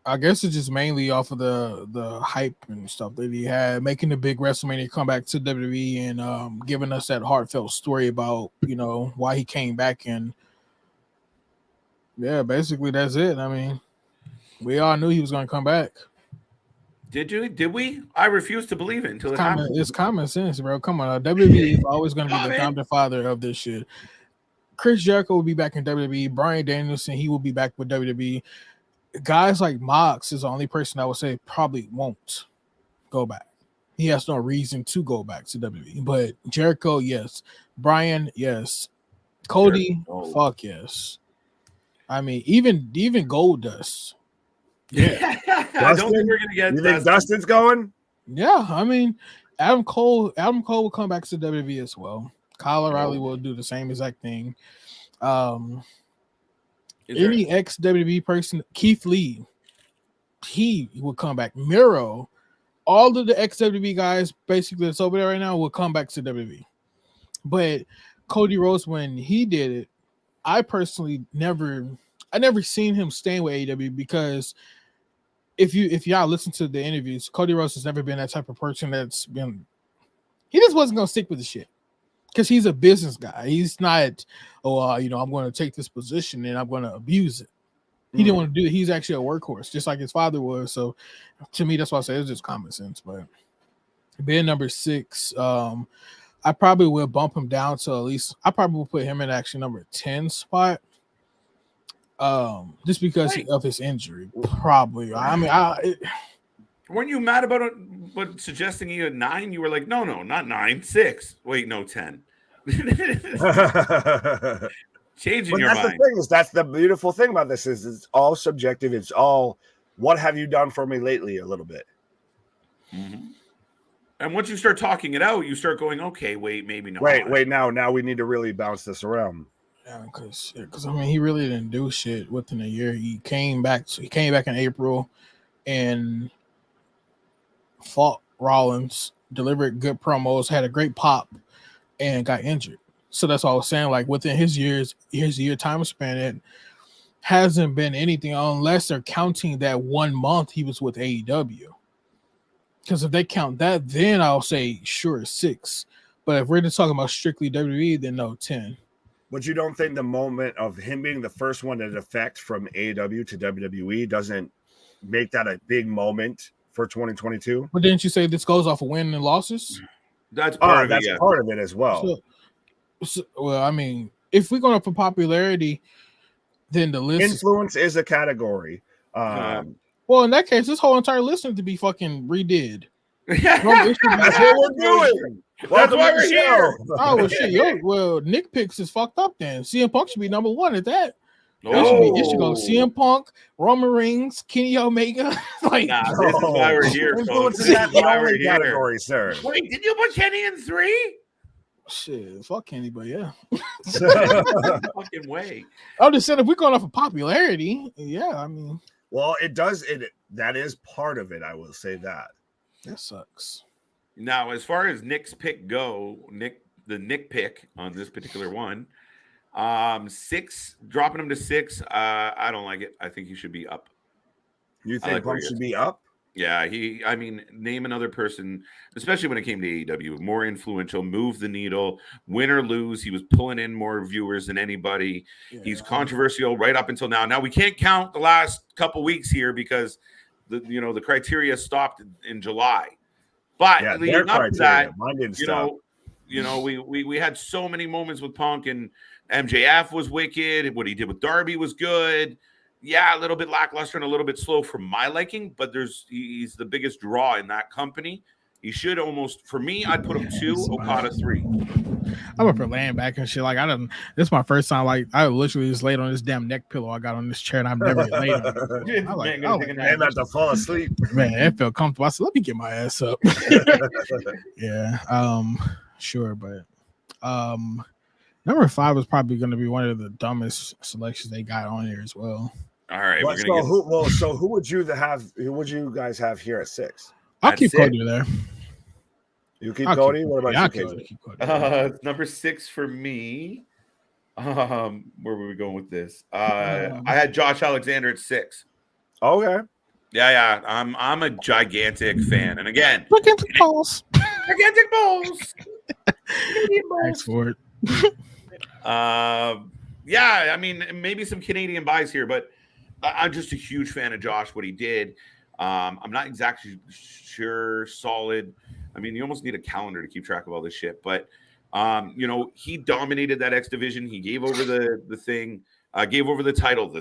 I guess it's just mainly off of the hype and stuff that he had, making the big WrestleMania comeback to WWE and giving us that heartfelt story about, why he came back. And yeah, basically that's it. I mean, we all knew he was going to come back. Did we? I refuse to believe it until it happened. It's common sense, bro. Come on. WWE is always going to be the founding father of this shit. Chris Jericho will be back in WWE. Bryan Danielson, he will be back with WWE. Guys like Mox is the only person I would say probably won't go back. He has no reason to go back to WWE. But Jericho, yes. Bryan, yes. Cody, fuck yes. I mean, even Goldust. Yeah. I don't think we're gonna get. You think Dustin's going? Yeah, I mean, Adam Cole will come back to WWE as well. Kyle O'Reilly will do the same exact thing. Any ex-WWE person, Keith Lee, he will come back. Miro, all of the ex-WWE guys basically that's over there right now will come back to WWE. But Cody Rhodes, when he did it, I personally never seen him staying with AEW because if y'all listen to the interviews, Cody Rhodes has never been that type of person he just wasn't gonna stick with the shit. Because he's a business guy. He's not, I'm going to take this position and I'm going to abuse it. He didn't want to do it. He's actually a workhorse, just like his father was. So to me, that's why I say it's just common sense. But being number 6, I probably will bump him down to at least, I probably will put him in actually number 10 spot. Just because of his injury. Probably. I mean, weren't you mad about it? But suggesting you at 9, you were like, no, not 9, 6. Wait, no, 10. Changing your mind. The thing is, that's the beautiful thing about this is it's all subjective. It's all what have you done for me lately a little bit. Mm-hmm. And once you start talking it out, you start going, okay, wait, maybe not. Wait, now we need to really bounce this around. Yeah, because I mean, he really didn't do shit within a year. He came back in April and fought Rollins, delivered good promos, had a great pop, and got injured. So that's what I was saying. Like within his year time span, it hasn't been anything unless they're counting that 1 month he was with AEW. Because if they count that, then I'll say sure 6. But if we're just talking about strictly WWE, then no, 10. But you don't think the moment of him being the first one to defect from AEW to WWE doesn't make that a big moment for 2022? But didn't you say this goes off of wins and losses? That's part of it. That's part of it as well. So, well, I mean, if we're going for popularity, then the list influence is a category. Well, in that case, this whole entire list needs to be fucking redid. That's what we're doing. That's why we're here. Oh well, shit. Well, Nick Picks is fucked up. Then CM Punk should be number 1 at that. It should go CM Punk, Roman Reigns, Kenny Omega. Like, this is why we're here, folks. This is not the only category, sir. Wait, did you put Kenny in 3? Shit, fuck Kenny, but yeah. Fucking way. I'm just saying, if we're going off of popularity, yeah, I mean. Well, that is part of it. I will say that. That sucks. Now, as far as Nick's pick go, the Nick pick on this particular one, 6, dropping him to 6. I don't like it. I think he should be up. You think Punk should be up? Yeah, name another person, especially when it came to AEW, more influential, move the needle, win or lose. He was pulling in more viewers than anybody. Yeah. He's controversial right up until now. Now, we can't count the last couple weeks here because the criteria stopped in July. But Yeah, their leading up to criteria. that, Mine didn't stop. we had so many moments with Punk, and MJF was wicked. What he did with Darby was good. Yeah, a little bit lackluster and a little bit slow for my liking, but he's the biggest draw in that company. He should almost, for me, I'd put him 2, Okada 3. I'm up for laying back and shit. Like this is my first time. Like I literally just laid on this damn neck pillow I got on this chair, and I've never laid on it. I'm about to fall asleep. Man, it felt comfortable. I said, let me get my ass up. Yeah. Sure, but number 5 is probably going to be one of the dumbest selections they got on here as well. All right. Who would you have? Who would you guys have here at 6? I'll keep Cody there. You keep Cody? What about you, keep Cody? Number 6 for me. Where were we going with this? I had Josh Alexander at 6. Okay. Yeah. I'm a gigantic fan, and again, gigantic balls. Thanks for it. Yeah, I mean, maybe some Canadian buys here, but I'm just a huge fan of Josh, what he did. I'm not exactly sure solid. I mean, you almost need a calendar to keep track of all this shit, but he dominated that X division. He gave over the thing, gave over the title,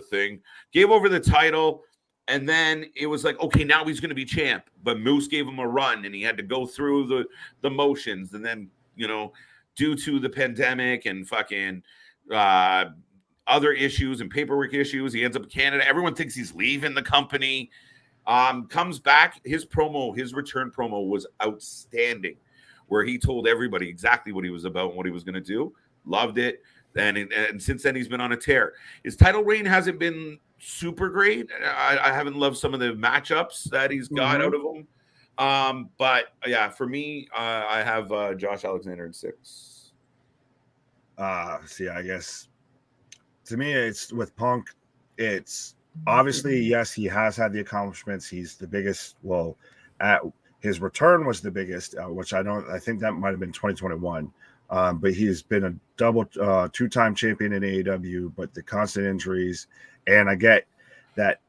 and then it was like, okay, now he's going to be champ. But Moose gave him a run, and he had to go through the motions, and then due to the pandemic and fucking other issues and paperwork issues, he ends up in Canada. Everyone thinks he's leaving the company. Comes back. His return promo was outstanding, where he told everybody exactly what he was about and what he was going to do. Loved it. And since then, he's been on a tear. His title reign hasn't been super great. I haven't loved some of the matchups that he's got out of him. But yeah, for me, I have Josh Alexander in 6. See, I guess to me, it's with Punk. It's obviously, yes, he has had the accomplishments. He's the biggest. Well, at his return was the biggest, which I think that might have been 2021. But he's been a double 2-time champion in AEW, but the constant injuries, and I get that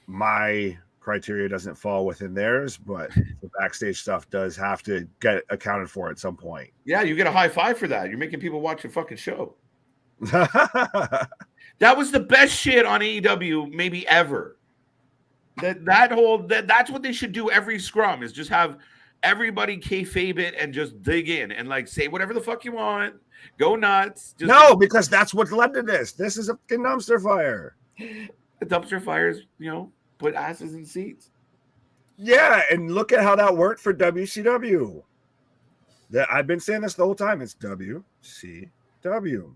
my criteria doesn't fall within theirs, but the backstage stuff does have to get accounted for at some point. Yeah, you get a high five for that. You're making people watch a fucking show. That was the best shit on AEW maybe ever. That's what they should do every scrum, is just have everybody kayfabe it and just dig in and like say whatever the fuck you want. Go nuts. No, because that's what led to this. This is a fucking dumpster fire. The dumpster fires, put asses in seats. Yeah, and look at how that worked for WCW. I've been saying this the whole time. It's WCW.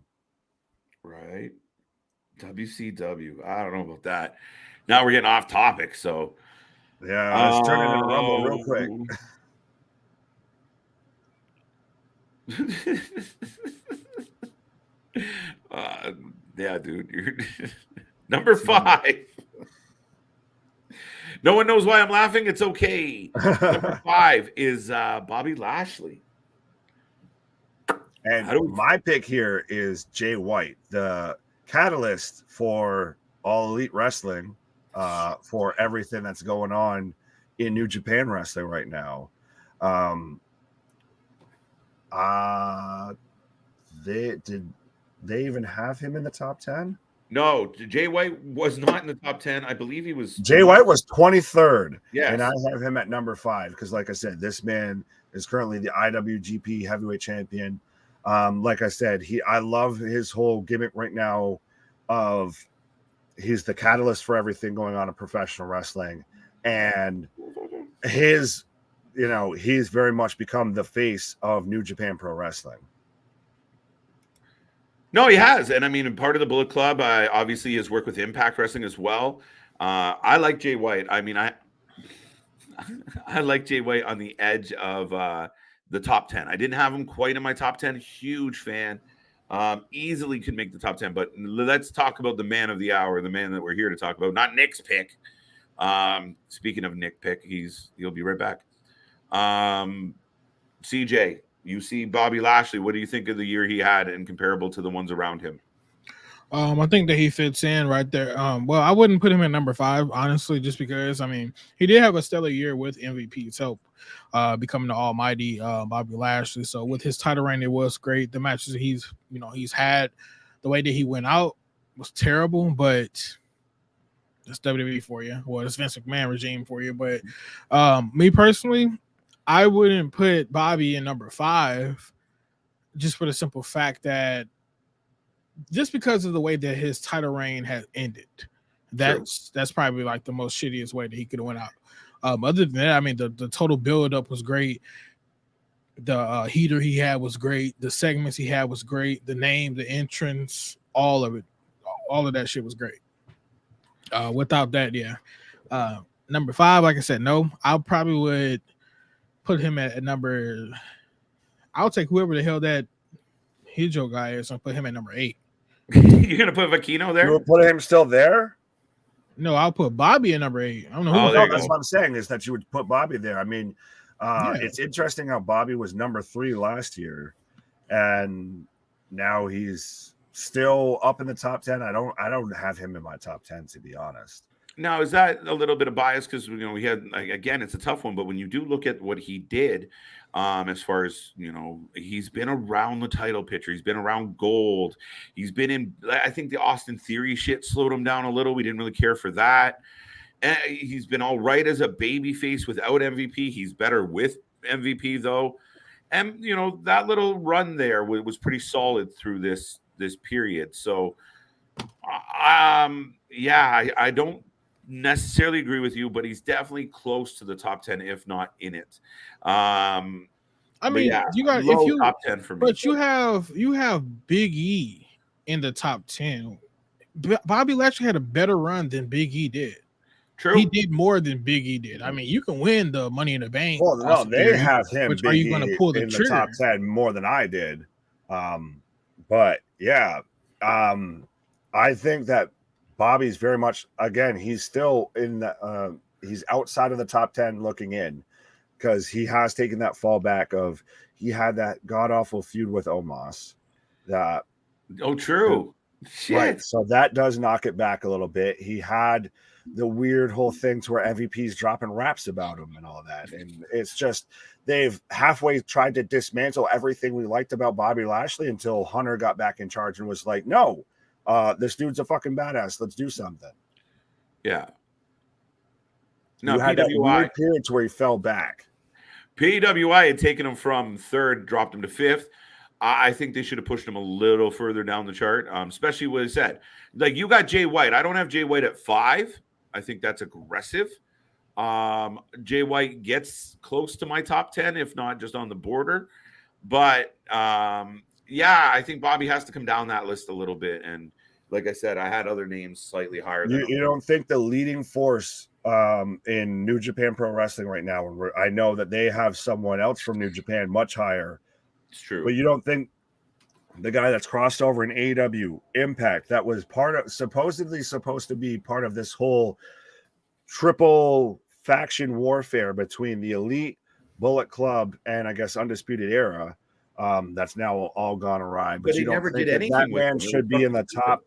Right. WCW. I don't know about that. Now we're getting off topic, so yeah, let's turn it into Rumble real quick. Yeah, dude. You're number 5. No one knows why I'm laughing. It's okay. Number 5 is Bobby Lashley. And my pick here is Jay White, the catalyst for All Elite Wrestling, for everything that's going on in New Japan Wrestling right now. They even have him in the top 10? No, Jay White was not in the top 10. I believe he was. Jay White was 23rd. Yeah, and I have him at number 5 because, like I said, this man is currently the IWGP Heavyweight Champion. Like I said, I love his whole gimmick right now of he's the catalyst for everything going on in professional wrestling, and he's very much become the face of New Japan Pro Wrestling. No, he has. And I mean, part of the Bullet Club, obviously his work with Impact Wrestling as well. I like Jay White. I mean, I like Jay White on the edge of the top 10. I didn't have him quite in my top 10. Huge fan. Easily could make the top 10. But let's talk about the man of the hour, the man that we're here to talk about, not Nick's pick. Speaking of Nick pick, he'll be right back. CJ, you see Bobby Lashley. What do you think of the year he had and comparable to the ones around him? I think that he fits in right there. Well, I wouldn't put him at number 5, honestly, just because I mean he did have a stellar year with MVP's help, becoming the almighty Bobby Lashley. So with his title reign, it was great. The matches he's had, the way that he went out was terrible, but that's WWE for you. Well, it's Vince McMahon regime for you. But me personally, I wouldn't put Bobby in number 5, just for the simple fact that just because of the way that his title reign has ended. That's probably like the most shittiest way that he could have went out. Other than that, I mean, the total build up was great. The heater he had was great. The segments he had was great. The name, the entrance, all of it, all of that shit was great. Without that, yeah. Number 5, like I said, no. I probably would put him at number. I'll take whoever the hell that Hijo guy is and put him at number 8. You're gonna put Vakino there? You would put him still there? No, I'll put Bobby at number 8. I don't know who. No, that's what I'm saying is that you would put Bobby there. I mean, it's interesting how Bobby was number 3 last year, and now he's still up in the top 10. I don't have him in my top 10, to be honest. Now, is that a little bit of bias? Because we had, again, it's a tough one, but when you do look at what he did, as far as he's been around the title picture, he's been around gold, he's been in. I think the Austin Theory shit slowed him down a little. We didn't really care for that. And he's been all right as a baby face without MVP. He's better with MVP though, and that little run there was pretty solid through this period. So, yeah, I don't necessarily agree with you, but he's definitely close to the top 10, if not in it. I mean, yeah, you got top 10 for me. But you have Big E in the top 10. Bobby Lashley had a better run than Big E did. True, he did more than Big E did. I mean, you can win the Money in the Bank. Well, no, they have him. But are you going to pull the trigger? The top 10 more than I did? But yeah, I think that Bobby's very much, again, he's still in the he's outside of the top 10 looking in, because he has taken that fallback of he had that god awful feud with Omos. True. Right. So that does knock it back a little bit. He had the weird whole thing to where MVP's dropping raps about him and all that. And it's just, they've halfway tried to dismantle everything we liked about Bobby Lashley until Hunter got back in charge and was like, no, this dude's a fucking badass. Let's do something. Yeah. No, you had that weird period where he fell back. PWI had taken him from 3rd, dropped him to 5th. I think they should have pushed him a little further down the chart, especially what he said. Like, you got Jay White. I don't have Jay White at 5. I think that's aggressive. Jay White gets close to my top 10, if not just on the border. But, yeah, I think Bobby has to come down that list a little bit. And like I said, I had other names slightly higher than you don't think the leading force in New Japan Pro Wrestling right now, and I know that they have someone else from New Japan much higher. It's true. But you don't think the guy that's crossed over in AEW, Impact, that was supposedly supposed to be part of this whole triple faction warfare between the Elite, Bullet Club, and I guess Undisputed Era, that's now all gone awry. But you don't never think did anything that man should be in the top,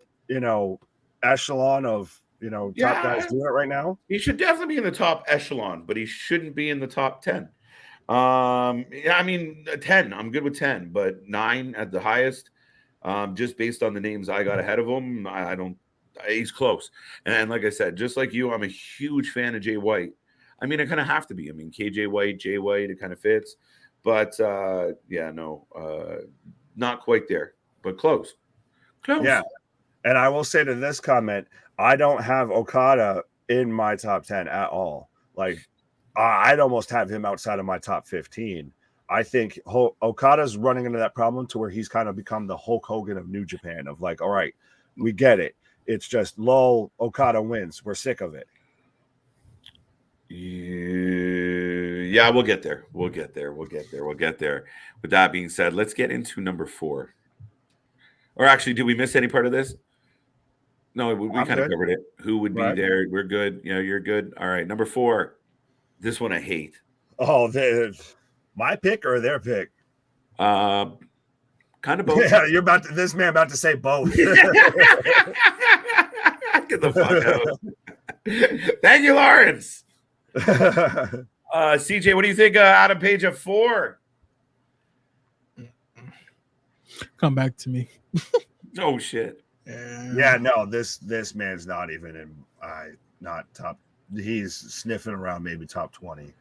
echelon of, top guys doing it right now? He should definitely be in the top echelon, but he shouldn't be in the top 10. Yeah, I mean 10. I'm good with 10, but 9 at the highest. Just based on the names I got ahead of him, I don't. He's close. And like I said, just like you, I'm a huge fan of Jay White. I mean, I kind of have to be. I mean, KJ White, Jay White, it kind of fits. But yeah, no, not quite there, but close. Close. Yeah. And I will say to this comment, I don't have Okada in my top 10 at all. Like, I'd almost have him outside of my top 15. I think Okada's running into that problem to where he's kind of become the Hulk Hogan of New Japan, of like, all right, we get it. It's just lol, Okada wins. We're sick of it. Yeah, we'll get there. We'll get there. With that being said, let's get into number 4. Or actually, did we miss any part of this? No, we kind of covered it. Who would be there? We're good. Yeah, you're good. All right, number 4. This one I hate. Oh, my pick or their pick? Kind of both. Yeah, this man about to say both. Get the fuck out. Thank you, Lawrence. CJ, what do you think? Adam Page at 4. Come back to me. Oh shit. Yeah, no, this man's not even in. Not top. He's sniffing around maybe top 20.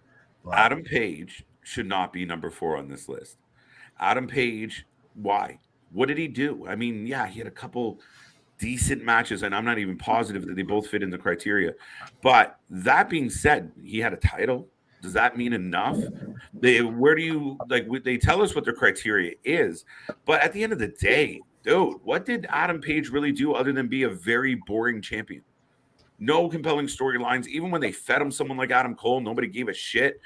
But Adam Page should not be number 4 on this list. Adam Page, why? What did he do? I mean, yeah, he had a couple decent matches, and I'm not even positive that they both fit in the criteria. But that being said, he had a title. Does that mean enough? Where do you like? They tell us what their criteria is, but at the end of the day, dude, what did Adam Page really do other than be a very boring champion? No compelling storylines. Even when they fed him someone like Adam Cole, nobody gave a shit.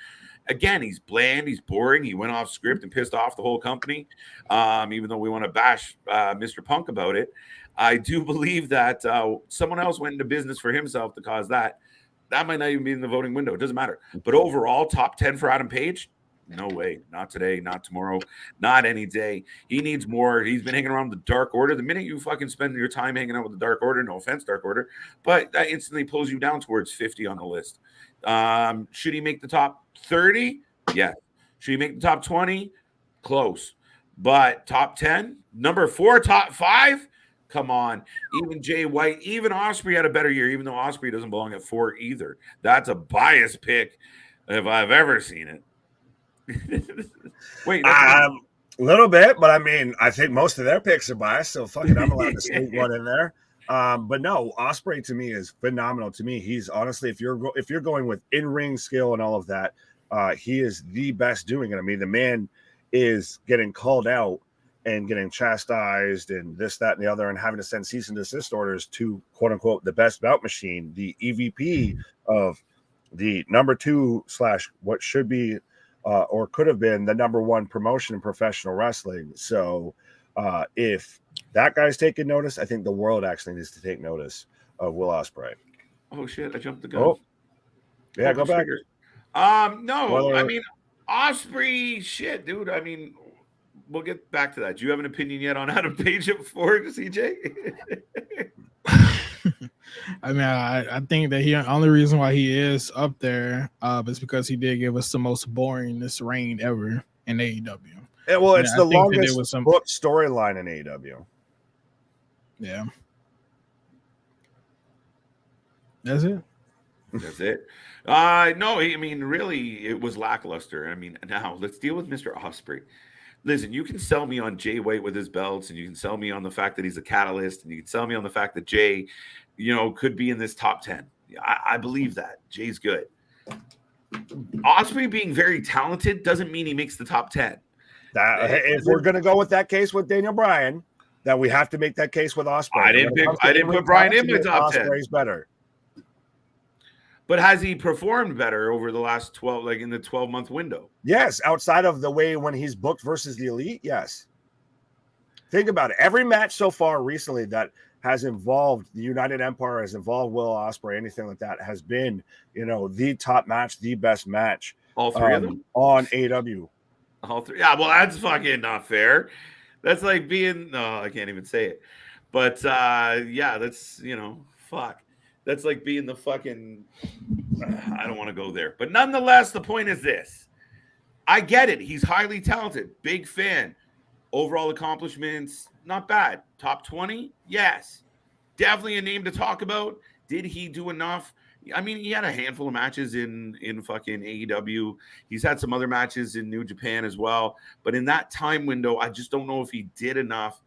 Again, he's bland, he's boring. He went off script and pissed off the whole company. Even though we want to bash Mr. Punk about it, I do believe that someone else went into business for himself to cause that. That might not even be in the voting window. It doesn't matter. But overall, top 10 for Adam Page? No way. Not today, not tomorrow, not any day. He needs more. He's been hanging around the Dark Order. The minute you fucking spend your time hanging out with the Dark Order, no offense, Dark Order, but that instantly pulls you down towards 50 on the list. Should he make the top 30? Yeah. Should he make the top 20? Close. But top 10? Number 4, top 5? Come on. Even Jay White, even Ospreay had a better year, even though Ospreay doesn't belong at 4 either. That's a biased pick if I've ever seen it. Wait, a little bit, but I mean, I think most of their picks are biased, so fuck it, I'm allowed to sneak one in there. But no, Ospreay to me is phenomenal. To me, he's honestly, if you're going with in-ring skill and all of that, he is the best doing it. I mean, the man is getting called out and getting chastised and this, that, and the other, and having to send cease and desist orders to quote unquote the best bout machine, the EVP of the number 2 / what should be or could have been the number 1 promotion in professional wrestling. So if that guy's taking notice, I think the world actually needs to take notice of Will Ospreay. Oh shit, I jumped the gun. Oh. Yeah, go back. No, I mean Ospreay, shit, dude. I mean, we'll get back to that. Do you have an opinion yet on Adam Page at 4, CJ? I mean, I think that the only reason why he is up there is because he did give us the most boringest reign ever in AEW. Yeah, well, it's the longest booked storyline in AEW. Yeah. That's it. That's it. No, I mean, really, it was lackluster. I mean, now let's deal with Mr. Ospreay. Listen, you can sell me on Jay White with his belts, and you can sell me on the fact that he's a catalyst, and you can sell me on the fact that Jay, could be in this top 10. I believe that. Jay's good. Ospreay being very talented doesn't mean he makes the top 10. If we're going to go with that case with Daniel Bryan, that we have to make that case with Ospreay. I didn't put Bryan in my top 10. Ospreay's better. But has he performed better over the last 12, like in the 12-month window? Yes, outside of the way when he's booked versus the Elite, yes. Think about it. Every match so far recently that has involved the United Empire, has involved Will Ospreay, anything like that, has been, the top match, the best match. All 3 of them? On AEW. All 3. Yeah, well, that's fucking not fair. That's like being, no, I can't even say it. But, yeah, that's, fuck. That's like being the fucking, I don't want to go there. But nonetheless, the point is this. I get it. He's highly talented. Big fan. Overall accomplishments, not bad. Top 20? Yes. Definitely a name to talk about. Did he do enough? I mean, he had a handful of matches in fucking AEW. He's had some other matches in New Japan as well. But in that time window, I just don't know if he did enough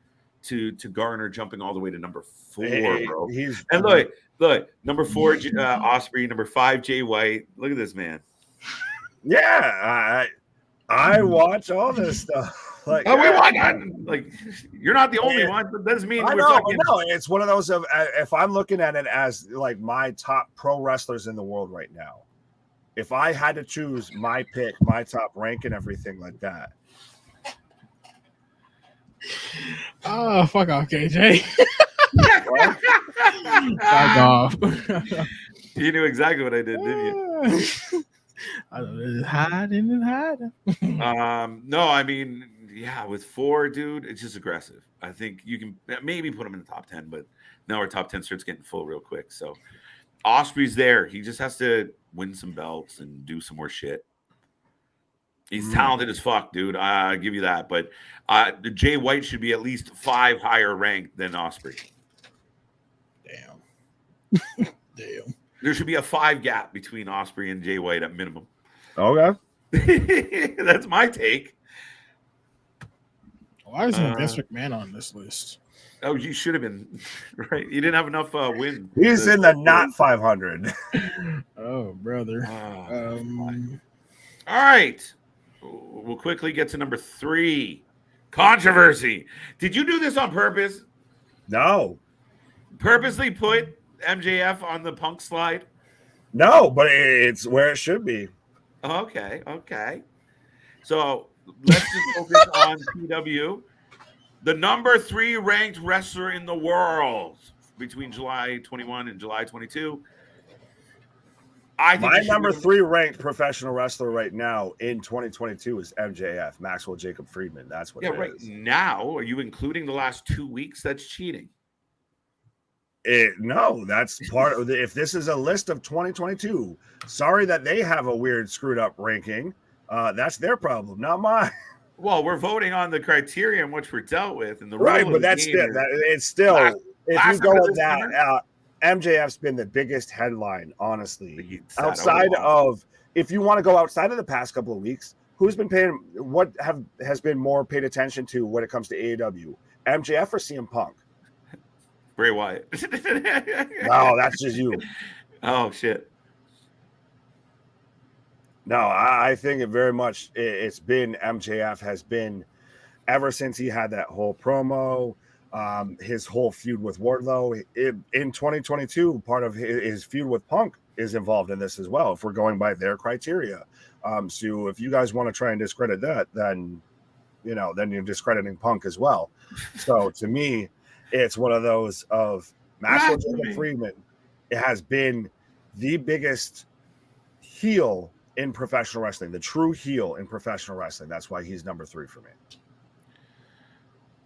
to garner jumping all the way to number 4, bro. And look, number 4, Ospreay, number 5, Jay White. Look at this man. Yeah, I watch all this stuff. Like, you're not the only one, but that doesn't mean no, it's one of those of if I'm looking at it as like my top pro wrestlers in the world right now, if I had to choose my pick, my top rank and everything like that. Oh, fuck off, KJ. Fuck off. You knew exactly what I did, didn't you? I don't know, hiding. No, I mean, Yeah, with 4, dude, it's just aggressive. I think you can maybe put him in the top 10, but now our top 10 starts getting full real quick. So Osprey's there. He just has to win some belts and do some more shit. He's talented as fuck, dude. I give you that. But the Jay White should be at least 5 higher ranked than Osprey. Damn. Damn. There should be a 5 gap between Osprey and Jay White at minimum. Okay. That's my take. Why isn't Vince McMahon on this list? Oh, you should have been, right? You didn't have enough wins. He's in the not 500. Oh, brother. All right. We'll quickly get to number 3. Controversy. Did you do this on purpose? No. Purposely put MJF on the Punk slide? No, but it's where it should be. Okay. So let's just focus on PW. The number 3 ranked wrestler in the world between July 21 and July 22. My number 3 ranked professional wrestler right now in 2022 is MJF, Maxwell Jacob Friedman. That's what it right is. Now, are you including the last 2 weeks? That's cheating. No, that's part of if this is a list of 2022, sorry that they have a weird screwed up ranking. That's their problem, not mine. Well, we're voting on the criteria in which we're dealt with, and the right, rule but that's still it's still if you go with that, MJF's been the biggest headline, honestly. Outside of if you want to go outside of the past couple of weeks, who's been paying has been more paid attention to when it comes to AEW? MJF or CM Punk? Bray Wyatt. No, that's just you. Oh shit. No, I think it very much it's been MJF has been ever since he had that whole promo, his whole feud with Wardlow. In 2022, part of his feud with Punk is involved in this as well, if we're going by their criteria. So if you guys want to try and discredit that, then you're discrediting Punk as well. So to me, it's one of those of Maxwell Jacob Friedman. It has been the biggest heel in professional wrestling, the true heel in professional wrestling. That's why he's number 3 for me.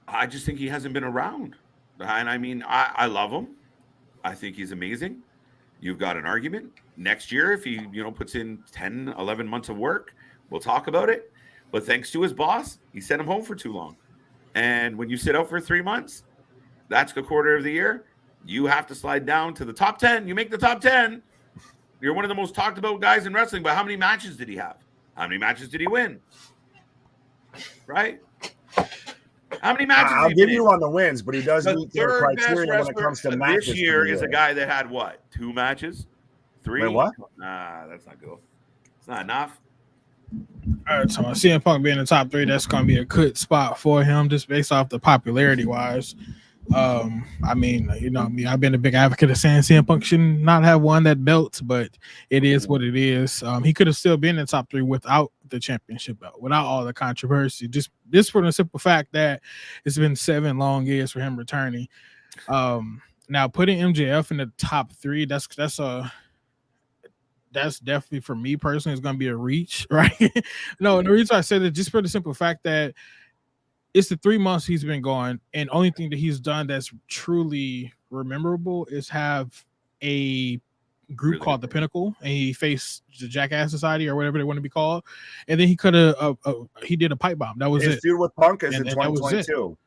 I just think he hasn't been around. And I mean, I love him. I think he's amazing. You've got an argument. Next year, if he, puts in 10, 11 months of work, we'll talk about it. But thanks to his boss, he sent him home for too long. And when you sit out for 3 months, that's a quarter of the year. You have to slide down to the top 10. You make the top 10. You're one of the most talked about guys in wrestling, but how many matches did he have? How many matches did he win? Right? How many matches I'll give you on the wins, but he does meet their criteria when it comes to matches. This year is a guy that had what? 2 matches? 3? Wait, what? Nah, that's not good. It's not enough. All right, so CM Punk being in the top 3, that's going to be a good spot for him, just based off the popularity wise. I mean, I've been a big advocate of saying CM Punk should not have won that belt, but it is what it is. He could have still been in the top 3 without the championship belt, without all the controversy, just for the simple fact that it's been 7 long years for him returning. Now putting MJF in the top 3, that's definitely, for me personally, is going to be a reach, right? No, and the reason I said it just for the simple fact that it's the 3 months he's been gone, and only thing that he's done that's truly memorable is have a group called the Pinnacle, and he faced the Jackass Society or whatever they want to be called, and then he could have he did a pipe bomb. That was his it. feud with Punk is in 2022.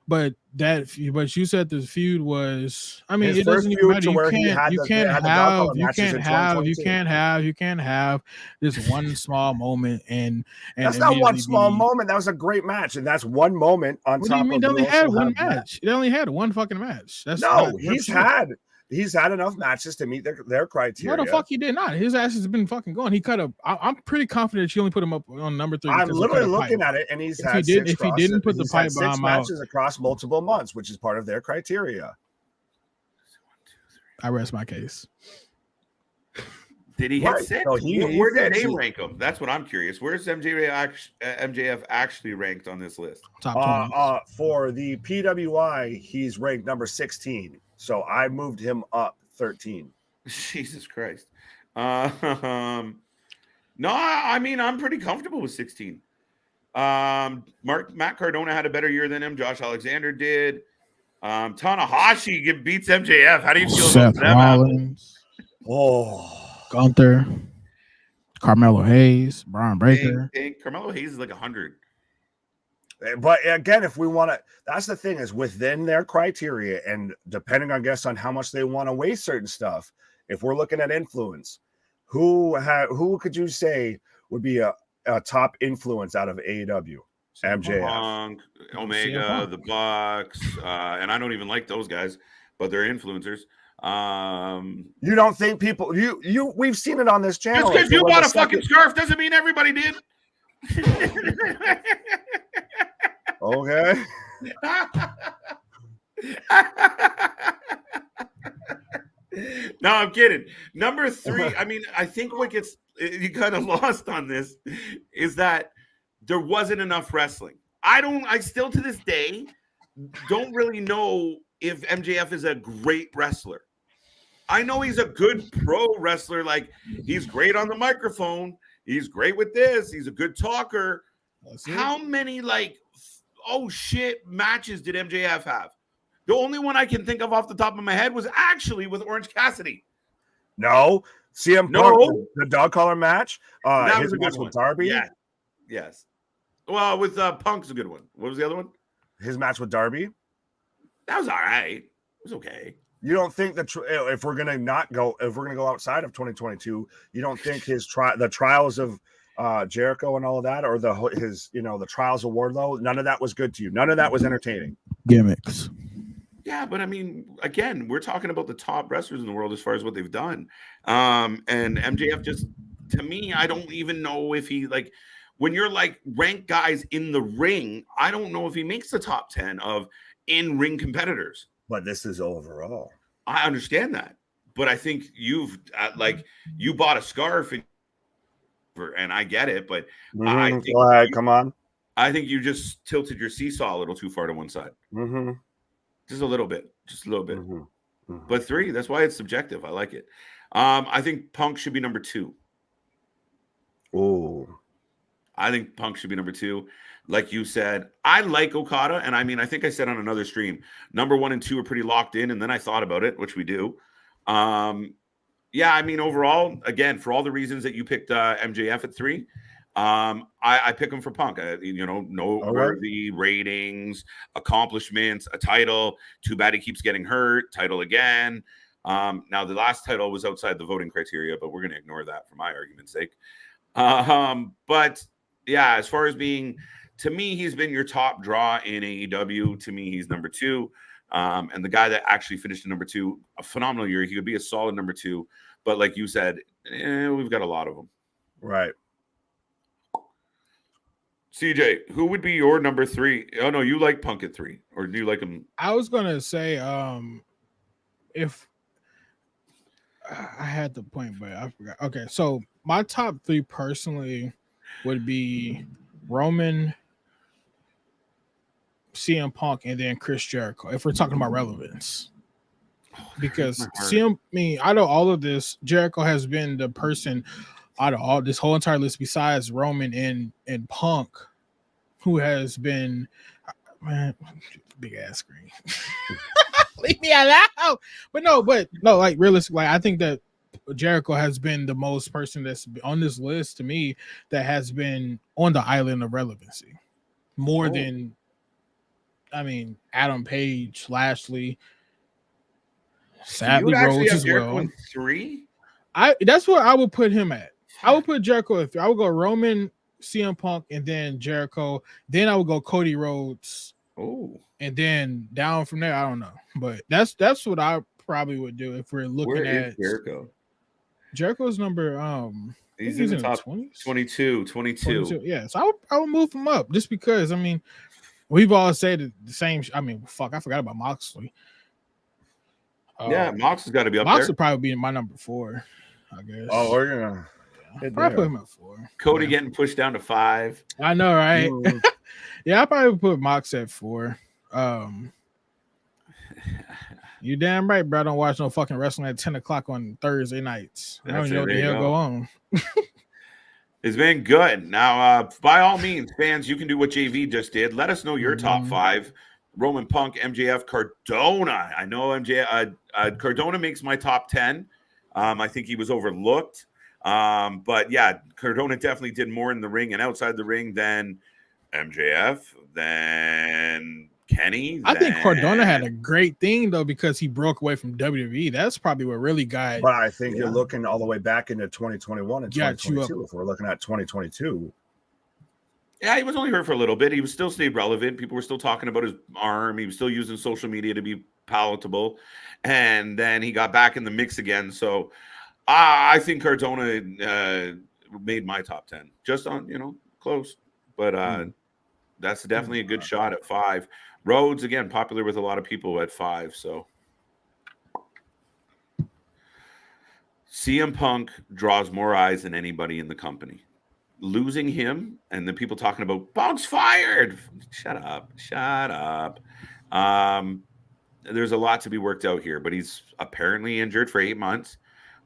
But you said the feud was. I mean, his it doesn't even matter. You can't have this one small moment and that's not one small moment. That was a great match, and that's one moment on what top. What do you mean? They only had one match. They only had one fucking match. He's had enough matches to meet their criteria. No, the fuck he did not. His ass has been fucking going. He could have. I'm pretty confident she only put him up on number 3. I'm literally looking at it, and if he didn't put the pipe bomb matches across multiple months, which is part of their criteria. I rest my case. Did he hit 6? Where did they rank him? That's what I'm curious. Where's MJF actually ranked on this list? Top 20. For the PWI, he's ranked number 16. So I moved him up 13. Jesus Christ. No, I mean, I'm pretty comfortable with 16. Matt Cardona had a better year than him. Josh Alexander did. Tanahashi beats MJF. How do you feel Seth about them? Rollins, Gunther, Carmelo Hayes, Brian Breaker. Carmelo Hayes is like 100. But again, if we want to, that's the thing, is within their criteria, and depending, I guess, on how much they want to weigh certain stuff. If we're looking at influence, who could you say would be a top influence out of AEW? MJF, Punk, Omega, the Bucks, and I don't even like those guys, but they're influencers. You don't think people we've seen it on this channel. Just because you bought a fucking scarf doesn't mean everybody did. Okay. No, I'm kidding. Number 3, I mean, I think what gets you kind of lost on this is that there wasn't enough wrestling. I still to this day don't really know if MJF is a great wrestler. I know he's a good pro wrestler. Like, he's great on the microphone. He's great with this. He's a good talker. How many, like, oh shit, matches did MJF have? The only one I can think of off the top of my head was actually with Orange Cassidy. No. CM Punk, the dog collar match. That his was a match good with one. Darby. Yeah. Yes. Well, with Punk's a good one. What was the other one? His match with Darby. That was all right. It was okay. You don't think that if we're gonna go outside of 2022, you don't think the trials of Jericho and all of that, or the trials of Wardlow, none of that was good to you? None of that was entertaining. Gimmicks. Yeah, but I mean, again, we're talking about the top wrestlers in the world as far as what they've done. And MJF, just, to me, I don't even know if he, like, when you're like ranked guys in the ring, I don't know if he makes the top 10 of in-ring competitors. But this is overall. I understand that. But I think you've you bought a scarf and I get it, but I think go ahead, come on. I think you just tilted your seesaw a little too far to one side. Mm-hmm. Just a little bit. Mm-hmm. Mm-hmm. But 3, that's why it's subjective. I like it. I think Punk should be number 2. Oh. I think Punk should be number 2. Like you said, I like Okada. And I mean, I think I said on another stream, number 1 and 2 are pretty locked in. And then I thought about it, which we do. Yeah, I mean, overall, again, for all the reasons that you picked MJF at 3, I pick him for Punk. Noteworthy ratings, accomplishments, a title. Too bad he keeps getting hurt. Title again. Now, the last title was outside the voting criteria, but we're going to ignore that for my argument's sake. But yeah, as far as being, to me, he's been your top draw in AEW. To me, he's number 2. And the guy that actually finished in number 2, a phenomenal year. He could be a solid number 2. But like you said, we've got a lot of them. Right. CJ, who would be your number 3? Oh, no, you like Punk at 3. Or do you like him? I was going to say, if I had the point, but I forgot. Okay, so my top 3 personally would be Roman, CM Punk, and then Chris Jericho, if we're talking about relevance. Because out of all of this, Jericho has been the person out of all this whole entire list, besides Roman and Punk, who has been, man, big ass screen. Leave me alone. But no, like realistically, I think that Jericho has been the most person that's on this list to me that has been on the island of relevancy more than, I mean, Adam Page, Lashley, sadly Rhodes as well. 3? That's where I would put him at. I would put Jericho at 3. I would go Roman, CM Punk, and then Jericho. Then I would go Cody Rhodes. Oh, and then down from there, I don't know. But that's what I probably would do if we're looking at Jericho. Jericho's number he's in the top 20s? 22. Yeah, so I would move him up just because, I mean, we've all said the same. I mean, fuck, I forgot about Moxley. Yeah, Mox has got to be up Mox there. would probably be my number 4, I guess. Oh, we're gonna probably put him at 4. Cody getting pushed down to 5. I know, right? Yeah, I probably put Mox at 4. You damn right, bro. I don't watch no fucking wrestling at 10 o'clock on Thursday nights. I don't know what the hell go on. It's been good. Now, by all means, fans, you can do what JV just did. Let us know your top 5. Roman Punk, MJF, Cardona. I know Cardona makes my top 10. I think he was overlooked. But yeah, Cardona definitely did more in the ring and outside the ring than MJF, than Kenny. I think Cardona had a great thing though because he broke away from WWE. That's probably what really got. But I think you're looking all the way back into 2021 and 2022. If we're looking at 2022. Yeah, he was only hurt for a little bit. He was still stayed relevant. People were still talking about his arm. He was still using social media to be palatable. And then he got back in the mix again. So I think Cardona made my top 10. Just on, close. But that's definitely a good shot at 5. Rhodes, again, popular with a lot of people at 5. So CM Punk draws more eyes than anybody in the company. Losing him and the people talking about Punk's fired. Shut up. There's a lot to be worked out here, but he's apparently injured for 8 months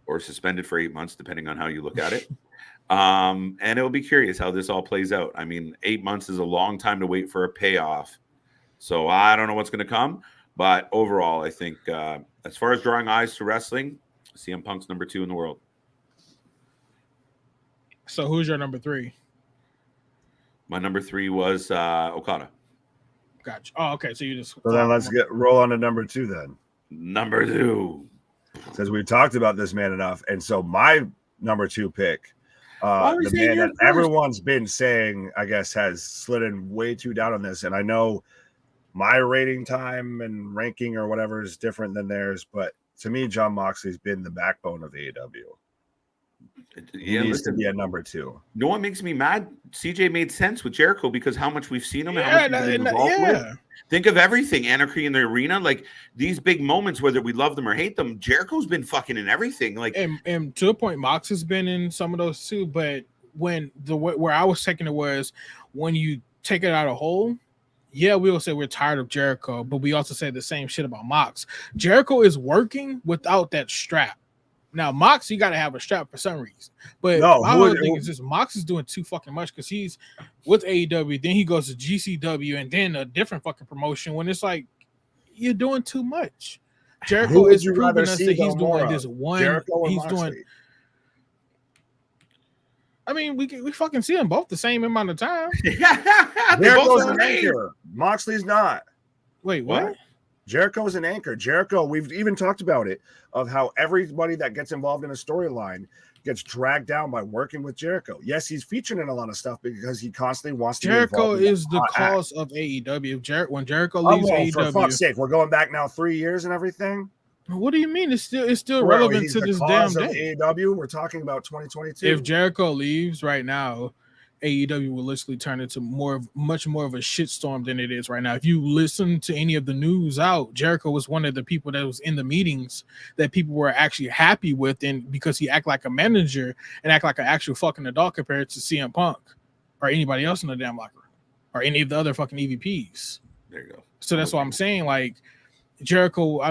or suspended for 8 months, depending on how you look at it. And it'll be curious how this all plays out. I mean, 8 months is a long time to wait for a payoff. So I don't know what's going to come. But overall, I think as far as drawing eyes to wrestling, CM Punk's number 2 in the world. So who's your number 3? My number 3 was Okada. Gotcha. Oh, okay. So you just. So then let's roll on to number 2 then. Number 2. Since we've talked about this man enough. And so my number 2 pick, the man that everyone's been saying, I guess, has slid way too down on this. And I know my rating time and ranking or whatever is different than theirs. But to me, Jon Moxley's been the backbone of AEW. He needs to be at number 2. You know what makes me mad? CJ made sense with Jericho because how much we've seen him and how much he's been involved with. Think of everything. Anarchy in the arena, like these big moments, whether we love them or hate them, Jericho's been fucking in everything. Like, and to a point, Mox has been in some of those too. But when where I was taking it was when you take it out of whole, yeah, we will say we're tired of Jericho, but we also say the same shit about Mox. Jericho is working without that strap. Now, Mox, you got to have a strap for some reason. But my whole thing is just Mox is doing too fucking much because he's with AEW, then he goes to GCW, and then a different fucking promotion when it's like, you're doing too much. Jericho is proving us that he's doing this one. He's doing. I mean, we fucking see them both the same amount of time. Jericho's an anchor. Moxley's not. Wait, what? Jericho's an anchor. Jericho, we've even talked about it, of how everybody that gets involved in a storyline gets dragged down by working with Jericho. Yes, he's featured in a lot of stuff because he constantly wants to. Jericho is the cause of AEW. When Jericho leaves AEW, for fuck's sake, we're going back now 3 years and everything. What do you mean? It's still relevant to this damn day. AEW, we're talking about 2022. If Jericho leaves right now, AEW will literally turn into much more of a shitstorm than it is right now. If you listen to any of the news out, Jericho was one of the people that was in the meetings that people were actually happy with, and because he act like a manager and act like an actual fucking adult compared to CM Punk or anybody else in the damn locker room or any of the other fucking EVPs. There you go. So that's what I'm saying. Like Jericho,